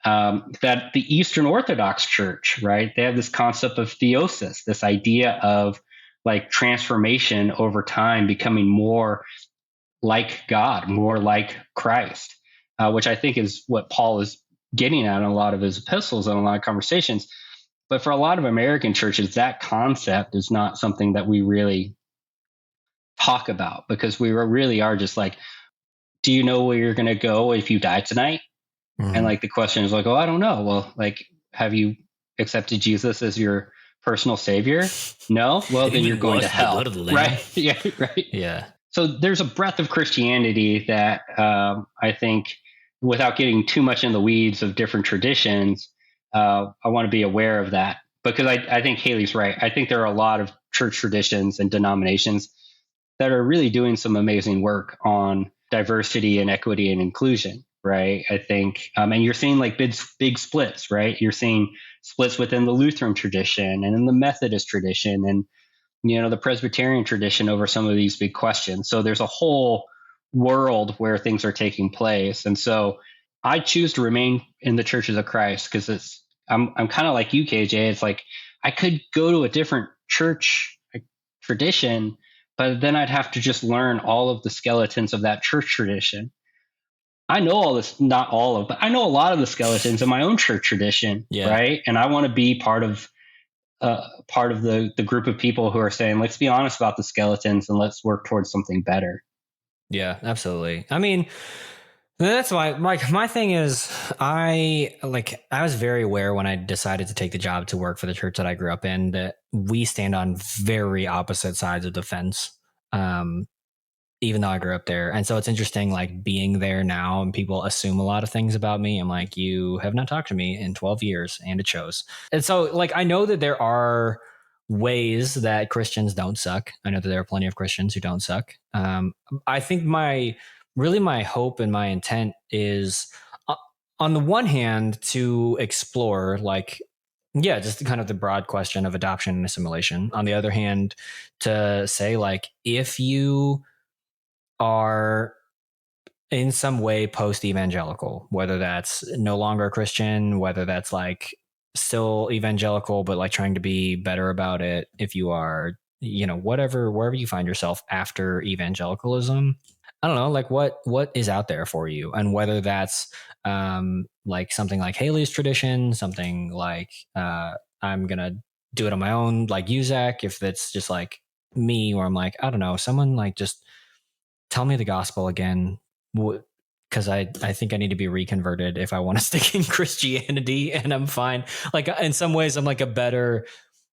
That the Eastern Orthodox Church, right? They have this concept of theosis, this idea of like transformation over time, becoming more like God, more like Christ, which I think is what Paul is getting at in a lot of his epistles and a lot of conversations. But for a lot of American churches, that concept is not something that we really talk about, because we really are just like, do you know where you're going to go if you die tonight? Mm-hmm. And like the question is like, oh, I don't know. Well, like, have you accepted Jesus as your personal savior? No? Well, then you're going to hell. Right? Yeah. Right. Yeah. So there's a breadth of Christianity that I think, without getting too much in the weeds of different traditions, I want to be aware of that, because I think Haley's right. I think there are a lot of church traditions and denominations that are really doing some amazing work on diversity and equity and inclusion, right? I think, and you're seeing like big splits, right? You're seeing splits within the Lutheran tradition and in the Methodist tradition and, you know, the Presbyterian tradition over some of these big questions. So there's a whole world where things are taking place. And so I choose to remain in the Churches of Christ because I'm kind of like you, KJ. It's like I could go to a different church tradition, but then I'd have to just learn all of the skeletons of that church tradition. I know all this, not all of, but I know a lot of the skeletons in my own church tradition, right? And I want to be part of the group of people who are saying, let's be honest about the skeletons and let's work towards something better. Yeah, absolutely. I mean, that's why my thing is I was very aware when I decided to take the job to work for the church that I grew up in that we stand on very opposite sides of the fence. Even though I grew up there. And so it's interesting, like being there now and people assume a lot of things about me. I'm like, you have not talked to me in 12 years and it shows. And so like, I know that there are ways that Christians don't suck. I know that there are plenty of Christians who don't suck. I think my hope and my intent is on the one hand to explore like, yeah, just kind of the broad question of adoption and assimilation. On the other hand, to say like, if you are in some way post-evangelical, whether that's no longer a Christian, whether that's like still evangelical, but like trying to be better about it. If you are, you know, wherever you find yourself after evangelicalism, I don't know, like what is out there for you, and whether that's like something like Haley's tradition, something like I'm going to do it on my own, like you, Zach, if that's just like me, where I'm like, I don't know, someone like just tell me the gospel again, because I think I need to be reconverted if I want to stick in Christianity, and I'm fine. Like in some ways, I'm like a better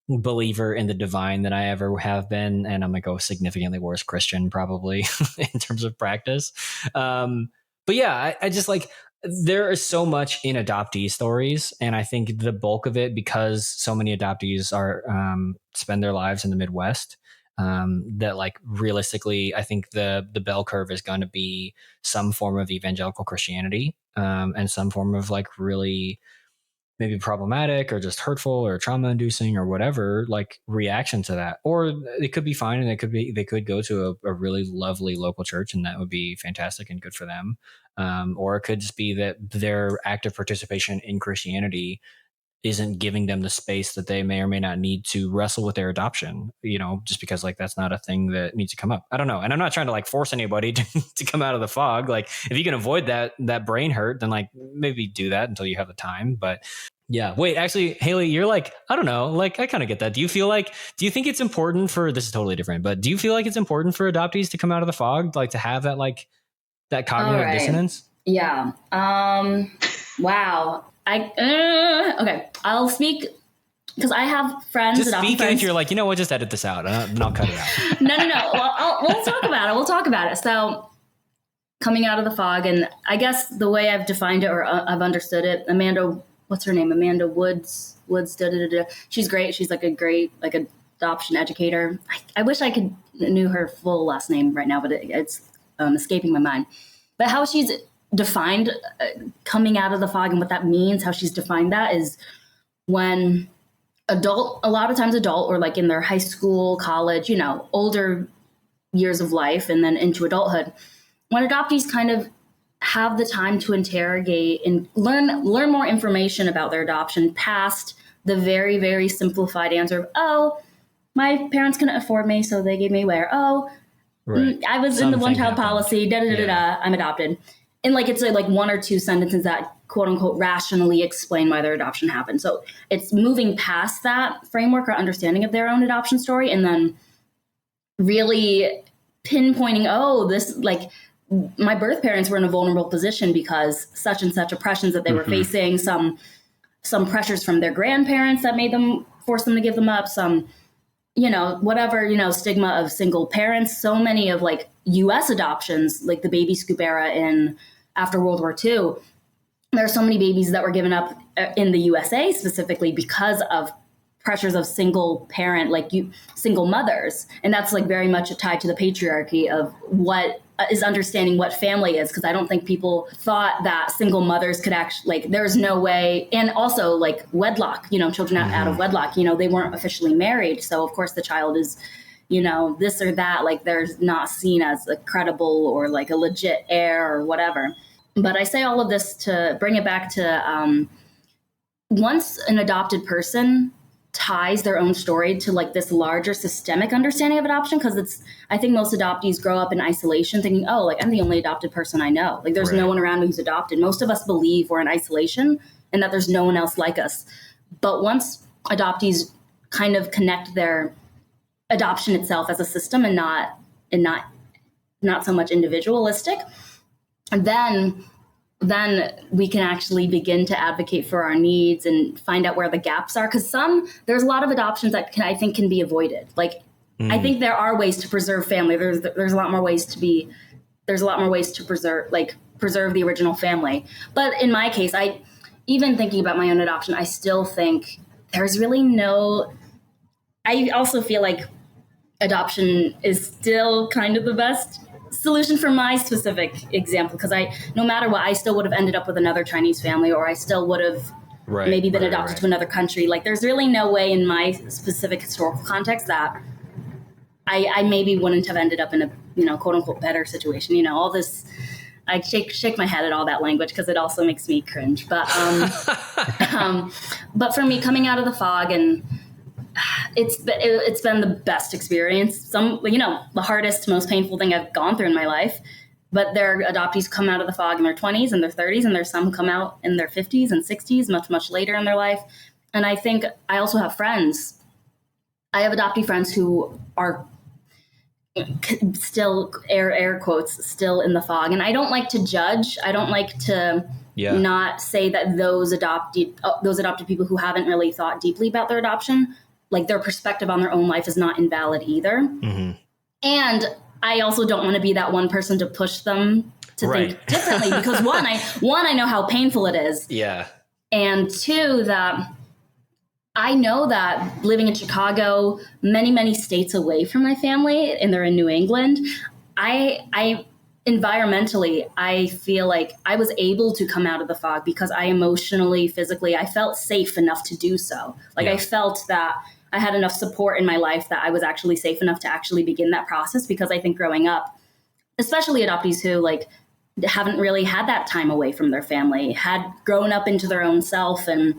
believer in the divine than I ever have been, and I'm like a significantly worse Christian probably in terms of practice. But yeah, I just like there is so much in adoptee stories, and I think the bulk of it, because so many adoptees are spend their lives in the Midwest. That like realistically, I think the bell curve is going to be some form of evangelical Christianity, and some form of like really maybe problematic or just hurtful or trauma inducing or whatever, like reaction to that. Or it could be fine, and they could go to a really lovely local church, and that would be fantastic and good for them. Or it could just be that their active participation in Christianity isn't giving them the space that they may or may not need to wrestle with their adoption, just because like that's not a thing that needs to come up. I don't know. And I'm not trying to like force anybody to come out of the fog. Like if you can avoid that brain hurt, then like maybe do that until you have the time. But yeah, wait, actually, Haley, you're like, I don't know, like I kind of get that. Do you think it's important this is totally different, but do you feel like it's important for adoptees to come out of the fog, like to have that, like that cognitive dissonance? Yeah. Wow. Okay, I'll speak because I have friends. Just speak, and if you're like, what, just edit this out, and I'll cut it out. No. Well, we'll talk about it. We'll talk about it. So, coming out of the fog, and I guess the way I've defined it or I've understood it, Amanda, what's her name? Amanda Woods. She's great. She's like a great adoption educator. I wish I could knew her full last name right now, but it's escaping my mind. But how she's defined coming out of the fog and what that means, how she's defined that is when a lot of times adult or like in their high school, college, older years of life and then into adulthood, when adoptees kind of have the time to interrogate and learn more information about their adoption past the very, very simplified answer of, oh, my parents couldn't afford me, so they gave me away. Right. I was in the one-child policy, I'm adopted. And like it's like one or two sentences that quote unquote rationally explain why their adoption happened. So it's moving past that framework or understanding of their own adoption story and then really pinpointing, this like my birth parents were in a vulnerable position because such and such oppressions that they were facing, some pressures from their grandparents that made them force them to give them up, some whatever, stigma of single parents. So many of like US adoptions, like the baby scoop era after World War II, there are so many babies that were given up in the USA specifically because of pressures of single parent, single mothers. And that's like very much tied to the patriarchy of what is understanding what family is. Cause I don't think people thought that single mothers could actually, there's no way. And also like wedlock, children out of wedlock, they weren't officially married. So of course the child is, this or that, like they're not seen as a credible or like a legit heir or whatever. But I say all of this to bring it back to once an adopted person ties their own story to like this larger systemic understanding of adoption, because I think most adoptees grow up in isolation thinking, I'm the only adopted person I know. Like there's no one around me who's adopted. Most of us believe we're in isolation and that there's no one else like us. But once adoptees kind of connect their adoption itself as a system and not so much individualistic, then we can actually begin to advocate for our needs and find out where the gaps are. Because there's a lot of adoptions that I think can be avoided. I think there are ways to preserve family. There's a lot more ways to preserve the original family. But in my case, even thinking about my own adoption, I still think there's really I also feel like adoption is still kind of the best solution for my specific example, because no matter what, I still would have ended up with another Chinese family, or I still would have maybe been adopted to another country. Like there's really no way in my specific historical context that I maybe wouldn't have ended up in a quote unquote better situation. All this, I shake my head at all that language because it also makes me cringe. But but for me, coming out of the fog, and it's been the best experience. The hardest, most painful thing I've gone through in my life. But there are adoptees who come out of the fog in their 20s and their 30s, and there's some who come out in their 50s and 60s, much, much later in their life. And I think I also have friends. I have adoptee friends who are still, air quotes, still in the fog. And I don't like to judge. I don't like to not say that those adopted people who haven't really thought deeply about their adoption, like their perspective on their own life is not invalid either. Mm-hmm. And I also don't want to be that one person to push them to think differently, because one, I know how painful it is. Yeah. And two, that I know that living in Chicago, many, many states away from my family, and they're in New England, I environmentally, I feel like I was able to come out of the fog because I emotionally, physically, I felt safe enough to do so. Like I felt that I had enough support in my life that I was actually safe enough to actually begin that process, because I think growing up, especially adoptees who like haven't really had that time away from their family, had grown up into their own self and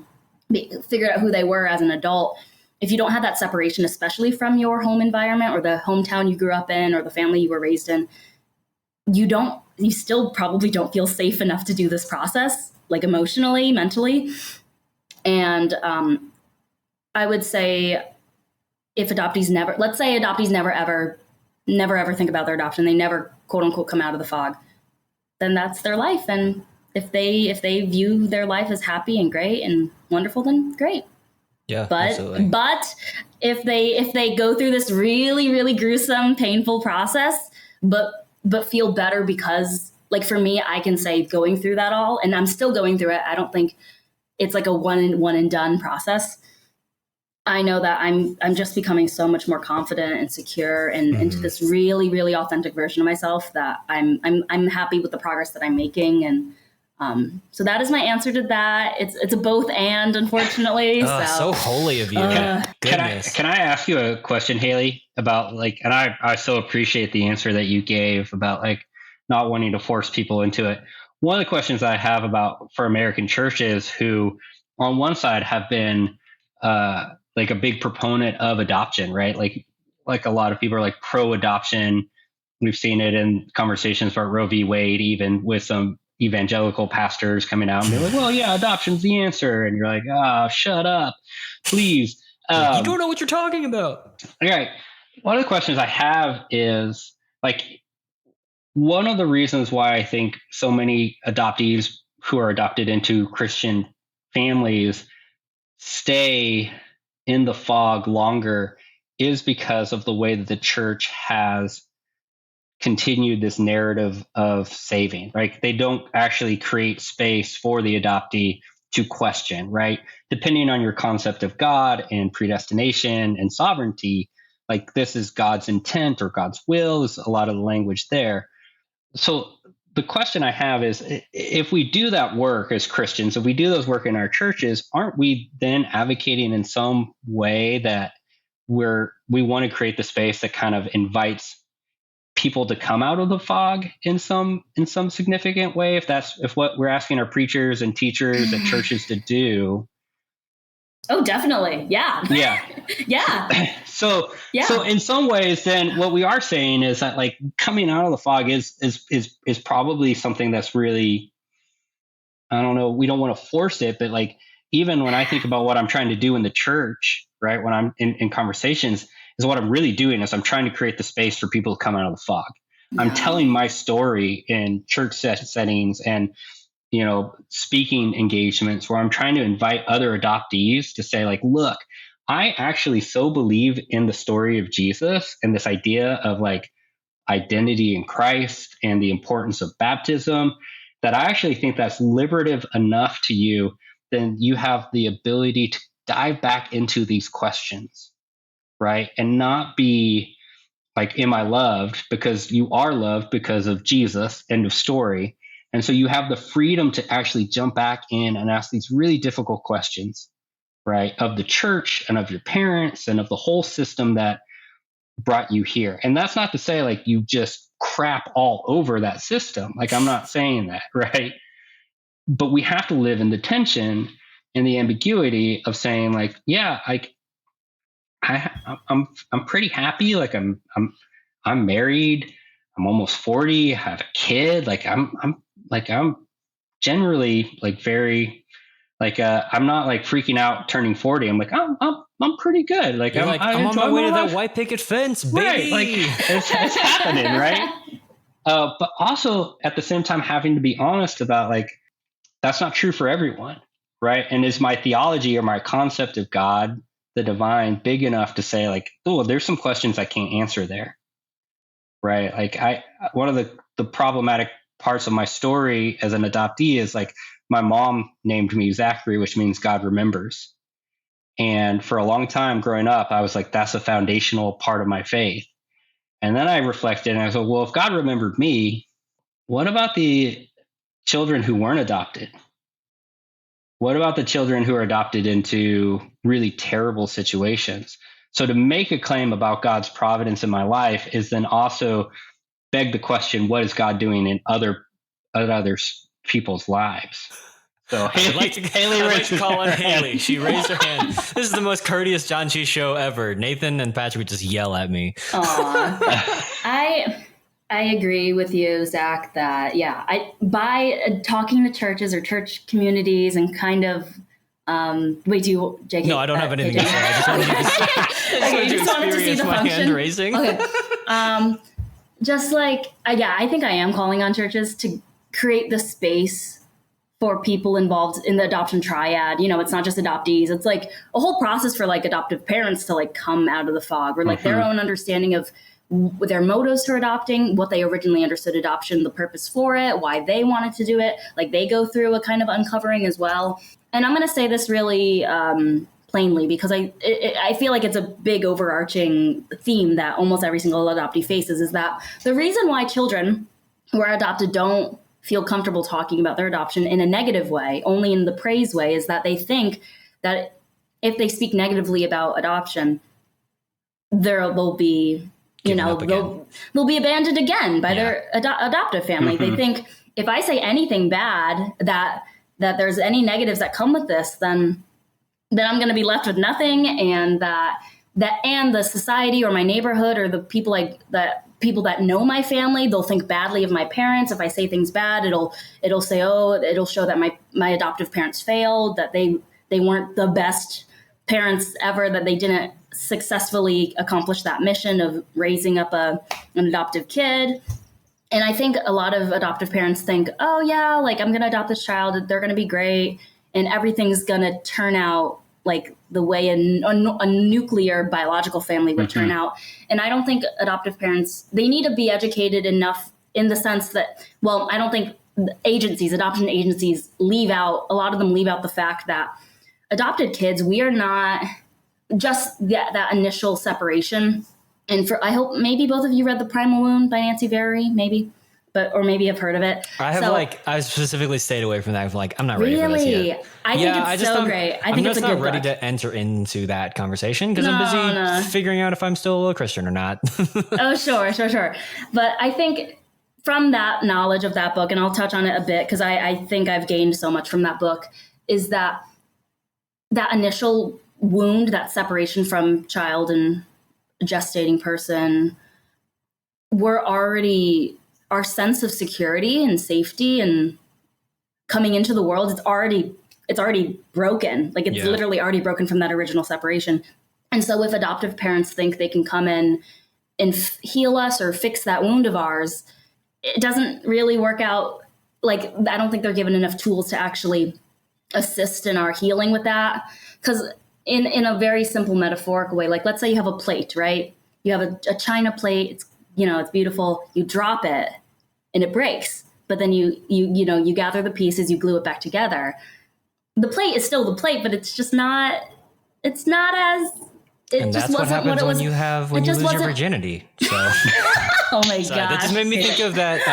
figured out who they were as an adult. If you don't have that separation, especially from your home environment or the hometown you grew up in or the family you were raised in, you still probably don't feel safe enough to do this process, like emotionally, mentally. And I would say if adoptees let's say adoptees never ever think about their adoption, they never quote unquote come out of the fog, then that's their life. And if they view their life as happy and great and wonderful, then great. Yeah, but absolutely. But if they go through this really, really gruesome, painful process, but feel better because, like for me, I can say going through that all, and I'm still going through it. I don't think it's like a one and done process. I know that I'm just becoming so much more confident and secure and into this really, really authentic version of myself that I'm happy with the progress that I'm making. And so that is my answer to that. It's a both and, unfortunately. So holy of you. Can I ask you a question, Haley, about like, and I so appreciate the answer that you gave about like not wanting to force people into it. One of the questions I have for American churches who on one side have been like a big proponent of adoption, right? Like a lot of people are like pro adoption. We've seen it in conversations about Roe v. Wade, even with some evangelical pastors coming out and being like, well, yeah, adoption's the answer. And you're like, oh, shut up, please. You don't know what you're talking about. All right. One of the questions I have is like, one of the reasons why I think so many adoptees who are adopted into Christian families stay in the fog longer is because of the way that the church has continued this narrative of saving, right? They don't actually create space for the adoptee to question, right? Depending on your concept of God and predestination and sovereignty, like this is God's intent or God's will is a lot of the language there. So the question I have is, if we do that work as Christians, if we do those work in our churches, aren't we then advocating in some way that we want to create the space that kind of invites people to come out of the fog in some significant way? If what we're asking our preachers and teachers at churches to do. Oh, definitely. Yeah. Yeah. Yeah. So in some ways, then what we are saying is that like coming out of the fog is probably something that's really, I don't know, we don't want to force it, but like, even when I think about what I'm trying to do in the church, right, when I'm in conversations, is what I'm really doing is I'm trying to create the space for people to come out of the fog. Yeah. I'm telling my story in church settings and, you know, speaking engagements where I'm trying to invite other adoptees to say like, look, I actually so believe in the story of Jesus and this idea of like identity in Christ and the importance of baptism that I actually think that's liberative enough to you. Then you have the ability to dive back into these questions, right? And not be like, am I loved? Because you are loved because of Jesus, end of story. And so you have the freedom to actually jump back in and ask these really difficult questions, right? Of the church and of your parents and of the whole system that brought you here. And that's not to say like you just crap all over that system. Like, I'm not saying that, right? But we have to live in the tension and the ambiguity of saying like, yeah, like I'm pretty happy. Like I'm married. I'm almost 40. I have a kid. Like I'm generally like very like I'm not like freaking out turning 40. I'm like I'm pretty good. Like I'm on my way to that white picket fence, baby. Right. Like it's happening, right? But also at the same time having to be honest about like that's not true for everyone, right? And is my theology or my concept of God, the divine, big enough to say like, oh, there's some questions I can't answer there, right? Like one of the problematic parts of my story as an adoptee is like my mom named me Zachary, which means God remembers. And for a long time growing up, I was like, that's a foundational part of my faith. And then I reflected and I was like, well, if God remembered me, What about the children who weren't adopted? What about the children who are adopted into really terrible situations? So to make a claim about God's providence in my life is then also beg the question, what is God doing in other people's lives? So I'd like to call on Haley. She raised her hand. This is the most courteous Janchi show ever. Nathan and Patrick would just yell at me. Aw. I agree with you, Zach, that, by talking to churches or church communities and kind of, wait, do you, JK? No, I don't have anything to say. I just wanted you to wanted to see the my function. hand raising. Okay. Just like, I think I am calling on churches to create the space for people involved in the adoption triad. You know, it's not just adoptees. It's like a whole process for like adoptive parents to like come out of the fog or like their own understanding of their motives for adopting, what they originally understood adoption, the purpose for it, why they wanted to do it. Like they go through a kind of uncovering as well. And I'm going to say this really plainly because I feel like it's a big overarching theme that almost every single adoptee faces, is that the reason why children who are adopted don't feel comfortable talking about their adoption in a negative way, only in the praise way, is that they think that if they speak negatively about adoption, they'll be they'll be abandoned again by their adoptive family. They think if I say anything bad, that there's any negatives that come with this, then I'm going to be left with nothing, and that the society or my neighborhood or the people people that know my family, they'll think badly of my parents. If I say things bad, it'll say, it'll show that my adoptive parents failed, that they weren't the best parents ever, that they didn't successfully accomplish that mission of raising up an adoptive kid. And I think a lot of adoptive parents think, oh yeah, like I'm going to adopt this child, they're going to be great, and everything's going to turn out like the way a nuclear biological family would turn out. And I don't think adoptive parents, they need to be educated enough in the sense that, well, I don't think adoption agencies a lot of them leave out the fact that adopted kids, we are not just that initial separation. And I hope maybe both of you read The Primal Wound by Nancy Very, maybe, or maybe have heard of it. I specifically stayed away from that. I'm not ready for this yet. I think it's so great. I think it's a good book. I'm just not ready to enter into that conversation because I'm busy figuring out if I'm still a Christian or not. Oh, sure. But I think from that knowledge of that book, and I'll touch on it a bit because I think I've gained so much from that book, is that initial wound, that separation from child and gestating person, our sense of security and safety and coming into the world, it's already broken. Like it's literally already broken from that original separation. And so if adoptive parents think they can come in and heal us or fix that wound of ours, it doesn't really work out. Like, I don't think they're given enough tools to actually assist in our healing with that. Because in a very simple metaphorical way, like let's say you have a plate, right? You have a china plate. It's, it's beautiful. You drop it and it breaks, but then you gather the pieces, you glue it back together. The plate is still the plate, but it's just not. It's not as. And that's what happens when you lose your virginity. So. Oh my god! That just made me think of that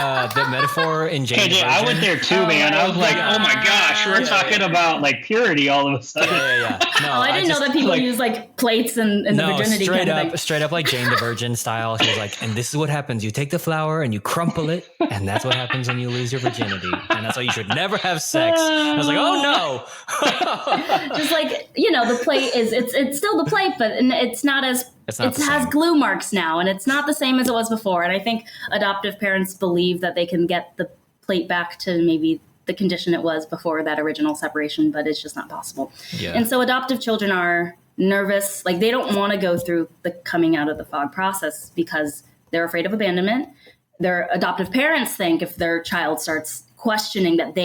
metaphor in James. Hey, I went there too, man. I was like, oh my gosh, we're talking about like purity all of a sudden. Yeah. No, I didn't know that people use like plates and the virginity straight kind of up, thing. Straight up like Jane the Virgin style. He was like, and this is what happens. You take the flour and you crumple it, and that's what happens when you lose your virginity. And that's why you should never have sex. I was like, oh no. Just like, the plate it's still the plate, but it's not as. It has glue marks now, and it's not the same as it was before. And I think adoptive parents believe that they can get the plate back to maybe the condition it was before that original separation, but it's just not possible. Yeah. And so adoptive children are nervous. Like, they don't want to go through the coming out of the fog process because they're afraid of abandonment. Their adoptive parents think if their child starts questioning that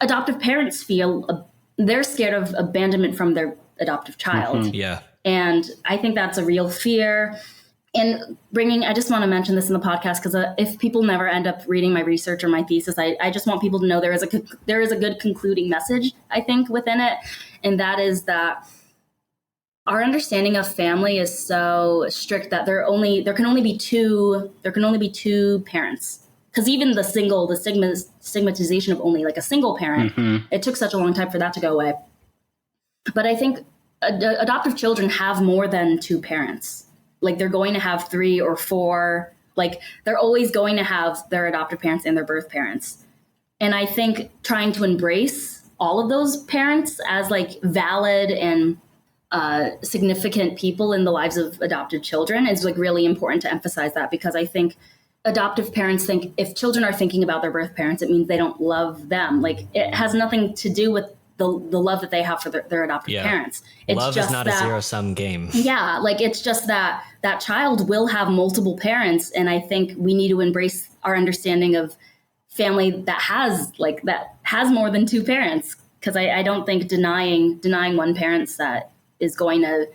adoptive parents feel they're scared of abandonment from their adoptive child. Mm-hmm. Yeah. And I think that's a real fear. And I just want to mention this in the podcast because if people never end up reading my research or my thesis, I just want people to know there is a good concluding message, I think, within it. And that is that our understanding of family is so strict that there can only be two parents because even the stigmatization of only like a single parent, it took such a long time for that to go away. But I think adoptive children have more than two parents. Like they're going to have 3 or 4, like they're always going to have their adoptive parents and their birth parents. And I think trying to embrace all of those parents as like valid and significant people in the lives of adopted children is like really important to emphasize that, because I think adoptive parents think if children are thinking about their birth parents, it means they don't love them. Like it has nothing to do with the love that they have for their adoptive parents. It's love just is not a zero-sum game. Yeah, like it's just that child will have multiple parents, and I think we need to embrace our understanding of family that has more than two parents, because I don't think denying one parent set is going to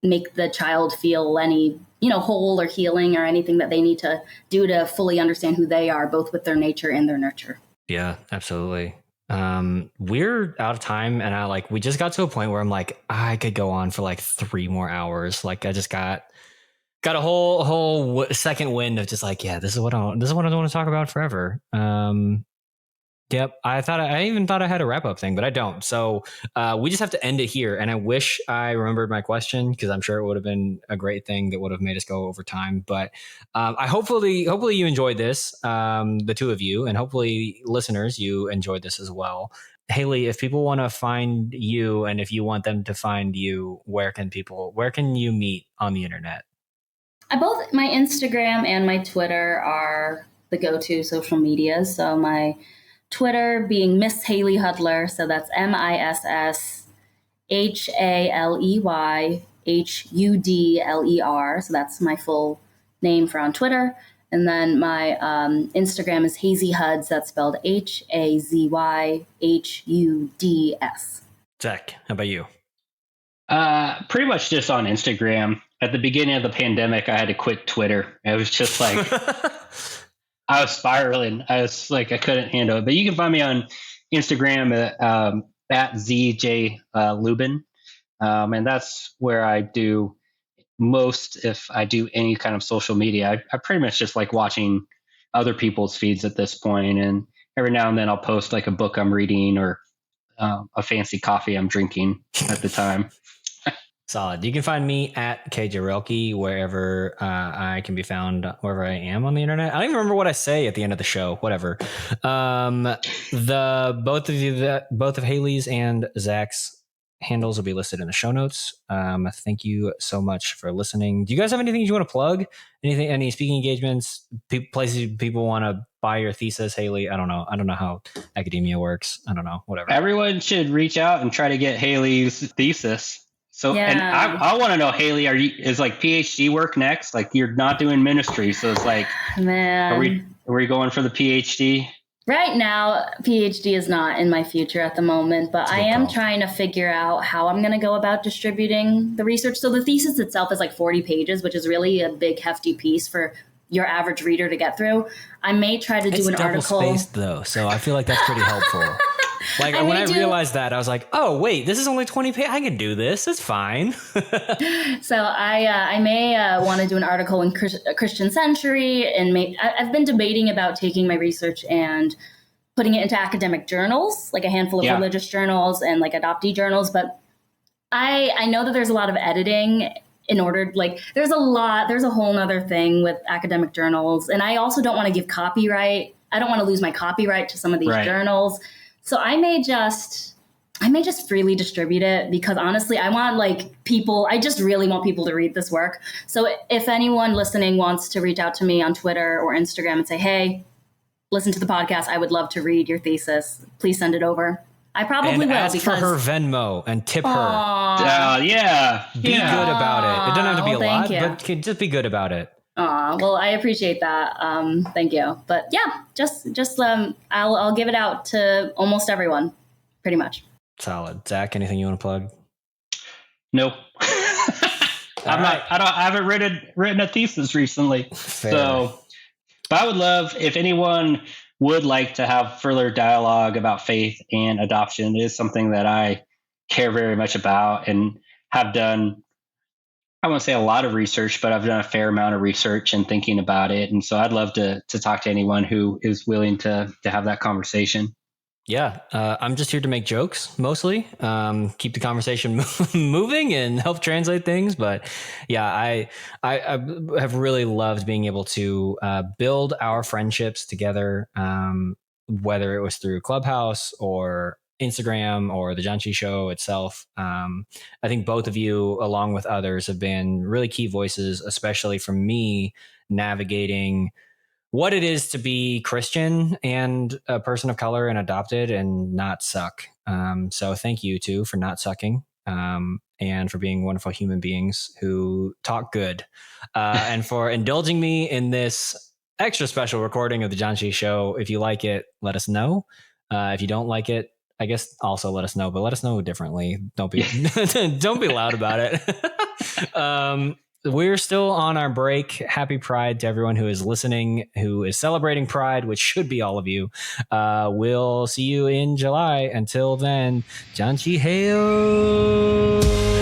make the child feel any, whole or healing or anything that they need to do to fully understand who they are, both with their nature and their nurture. Yeah, absolutely. We're out of time, and we just got to a point where I'm like, I could go on for like 3 more hours. Like I just got a whole second wind of just like, yeah, this is what I want to talk about forever. Yep. I even thought I had a wrap up thing, but I don't. So we just have to end it here. And I wish I remembered my question, because I'm sure it would have been a great thing that would have made us go over time. But I hopefully you enjoyed this, the two of you, and hopefully listeners, you enjoyed this as well. Haley, if people want to find you and if you want them to find you, where can you meet on the internet? Both my Instagram and my Twitter are the go-to social media. So my Twitter being Miss Haley Hudler. So that's MissHaleyHudler. So that's my full name for on Twitter. And then my Instagram is Hazy Huds. That's spelled HAZYHUDS. Zach, how about you? Pretty much just on Instagram. At the beginning of the pandemic, I had to quit Twitter. It was just like, I was spiraling. I was like, I couldn't handle it. But you can find me on Instagram at ZJ Luben. And that's where I do most, if I do any kind of social media. I pretty much just like watching other people's feeds at this point. And every now and then I'll post like a book I'm reading or a fancy coffee I'm drinking at the time. Solid. You can find me at KJ Relke wherever I can be found, wherever I am on the internet. I don't even remember what I say at the end of the show. Whatever. Both of Haley's and Zach's handles will be listed in the show notes. Thank you so much for listening. Do you guys have anything you want to plug? Anything? Any speaking engagements? Places people want to buy your thesis? Haley, I don't know how academia works. I don't know. Whatever. Everyone should reach out and try to get Haley's thesis. So, yeah. And I want to know, Haley, is like PhD work next? Like you're not doing ministry. So it's like, man, are we going for the PhD? Right now, PhD is not in my future at the moment, but I am trying to figure out how I'm going to go about distributing the research. So the thesis itself is like 40 pages, which is really a big, hefty piece for your average reader to get through. I may try to do an article. It's double-spaced though, so I feel like that's pretty helpful. Like when I realized that, I was like, oh, wait, this is only 20 pages. I can do this. It's fine. So I may want to do an article in Christian Century. And I've been debating about taking my research and putting it into academic journals, like a handful of religious journals and like adoptee journals. But I know that there's a lot of editing in order, like there's a whole nother thing with academic journals. And I also don't want to give copyright. I don't want to lose my copyright to some of these journals. So I may just freely distribute it, because honestly, I just really want people to read this work. So if anyone listening wants to reach out to me on Twitter or Instagram and say, hey, listen to the podcast, I would love to read your thesis, please send it over. I probably will. Ask for her Venmo and tip her. Yeah. Be good about it. It doesn't have to be a lot, but just be good about it. Well, I appreciate that. Thank you. But yeah, just I'll give it out to almost everyone, pretty much. Solid. Zach, anything you want to plug? Nope. I haven't written a thesis recently. Fair. So, but I would love if anyone would like to have further dialogue about faith and adoption. It is something that I care very much about and have done. I won't say a lot of research, but I've done a fair amount of research and thinking about it. And so I'd love to talk to anyone who is willing to have that conversation. Yeah, I'm just here to make jokes mostly, keep the conversation moving and help translate things. But yeah, I have really loved being able to build our friendships together, whether it was through Clubhouse or Instagram or the Janchi Show itself. I think both of you, along with others, have been really key voices, especially for me navigating what it is to be Christian and a person of color and adopted and not suck. So thank you too for not sucking, and for being wonderful human beings who talk good, and for indulging me in this extra special recording of the Janchi Show. If you like it, let us know. If you don't like it, I guess also let us know, but let us know differently. Don't be don't be loud about it. We're still on our break. Happy Pride to everyone who is listening, who is celebrating Pride, which should be all of you. We'll see you in July. Until then, Janchi Hail.